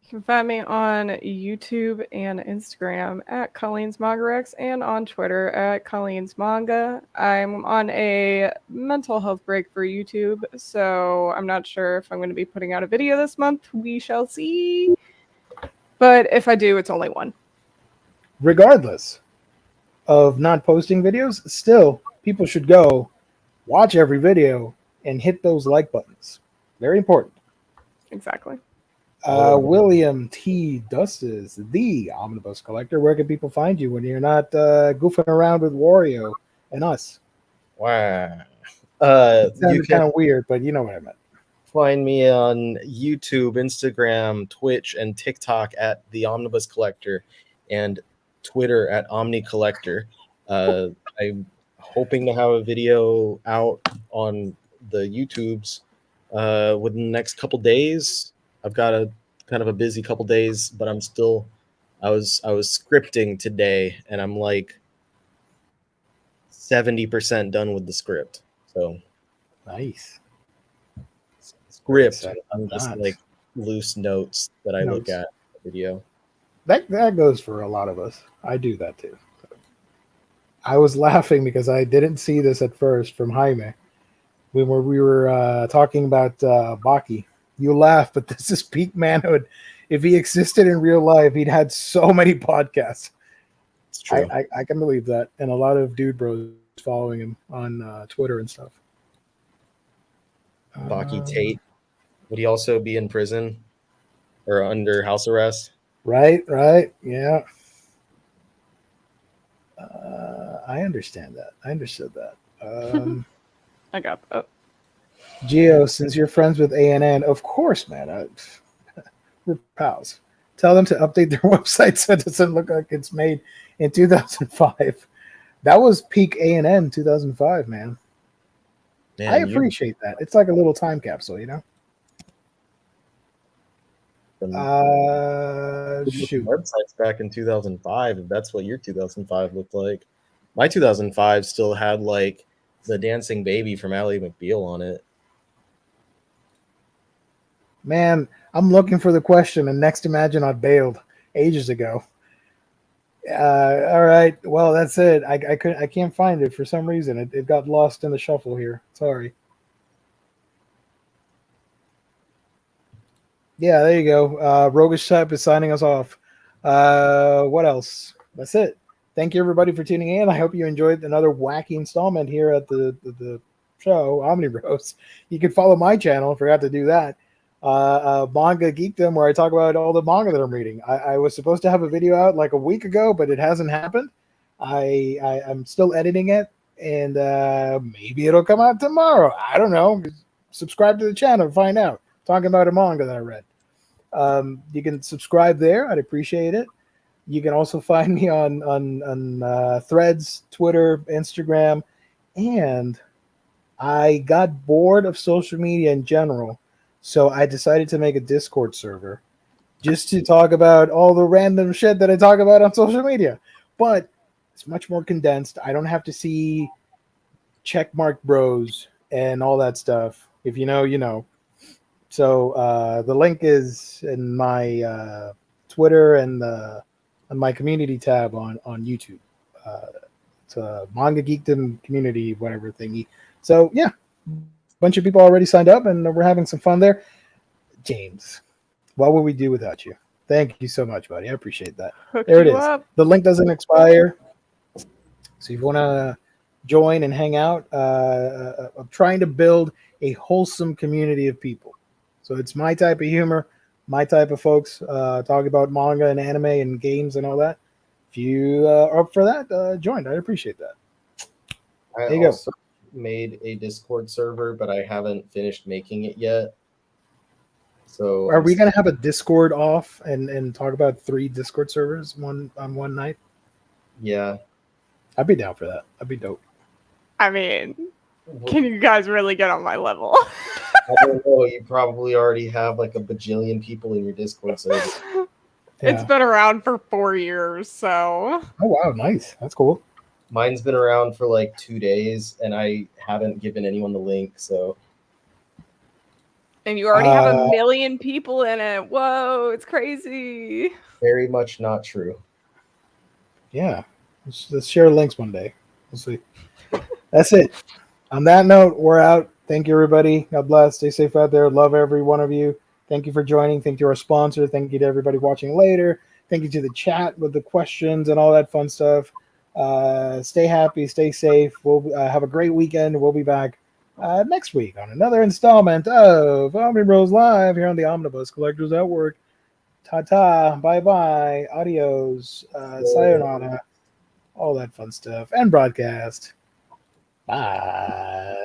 You can find me on YouTube and Instagram at Colleen's Manga Rex and on Twitter at Colleen's Manga. I'm on a mental health break for YouTube, so I'm not sure if I'm going to be putting out a video this month. We shall see. But if I do, it's only one. Regardless of not posting videos, still, people should go watch every video and hit those like buttons. Very important. Exactly. William T. Dustis, the Omnibus Collector. Where can people find you when you're not goofing around with Wario and us? Wow. It sounded kind of weird, but you know what I meant. Find me on YouTube, Instagram, Twitch, and TikTok at the Omnibus Collector, and Twitter at Omni Collector. I'm hoping to have a video out on the YouTubes within the next couple days. I've got a kind of a busy couple days, but I was scripting today, and I'm like 70% done with the script. So nice. script. said, I'm just not. like loose notes that I look Notes. at in the video. That goes for a lot of us. I do that too. I was laughing because I didn't see this at first from Jaime. We were talking about Baki. You laugh, but this is peak manhood. If he existed in real life, he'd had so many podcasts. It's true. I can believe that, and a lot of dude bros following him on Twitter and stuff. Baki Tate. Would he also be in prison or under house arrest? Right, yeah. I understand that. I understood that. I got that. Gio, since you're friends with ANN, of course, man. We're pals. Tell them to update their website so it doesn't look like it's made in 2005. That was peak ANN 2005, man. Man, I appreciate that. It's like a little time capsule, you know? Shoot. Websites back in 2005, if that's what your 2005 looked like. My 2005 still had like the dancing baby from Ally McBeal on it. Man, I'm looking for the question, and next Imagine I bailed ages ago. All right, well that's it. I can't find it for some reason. It got lost in the shuffle here. Sorry. Yeah, there you go. Roguish Type is signing us off. What else? That's it. Thank you everybody for tuning in. I hope you enjoyed another wacky installment here at the show, Omnibros. You can follow my channel. Forgot to do that. Manga Geekdom, where I talk about all the manga that I'm reading. I was supposed to have a video out like a week ago, but it hasn't happened. I'm still editing it, and maybe it'll come out tomorrow. I don't know. Subscribe to the channel to find out. Talking about a manga that I read. You can subscribe there. I'd appreciate it. You can also find me on Threads, Twitter, Instagram, and I got bored of social media in general, so I decided to make a Discord server just to talk about all the random shit that I talk about on social media. But it's much more condensed. I don't have to see checkmark bros and all that stuff. If you know, you know. So the link is in my Twitter and on my community tab on YouTube. It's a Manga Geekdom community, whatever thingy. So yeah, a bunch of people already signed up, and we're having some fun there. James, what would we do without you? Thank you so much, buddy. I appreciate that. Hooked There it you is. up. The link doesn't expire. So if you want to join and hang out, I'm trying to build a wholesome community of people. So it's my type of humor, my type of folks talking about manga and anime and games and all that. If you are up for that, join. I'd appreciate that. I also made a Discord server, but I haven't finished making it yet. So are we going to have a Discord off and talk about 3 Discord servers on one night? Yeah. I'd be down for that. That'd be dope. I mean, can you guys really get on my level? I don't know. You probably already have like a bajillion people in your Discord server. It's been around for 4 years, so. Oh, wow. Nice. That's cool. Mine's been around for like 2 days, and I haven't given anyone the link, so. And you already have 1 million people in it. Whoa, it's crazy. Very much not true. Yeah. Let's share links one day. We'll see. That's it. On that note, we're out. Thank you, everybody. God bless. Stay safe out there. Love every one of you. Thank you for joining. Thank you to our sponsor. Thank you to everybody watching later. Thank you to the chat with the questions and all that fun stuff. Stay happy. Stay safe. We'll have a great weekend. We'll be back next week on another installment of Omniboslive here on the Omnibus Collectors Network. Ta-ta. Bye-bye. Adios. Sayonara. All that fun stuff. And broadcast. Bye.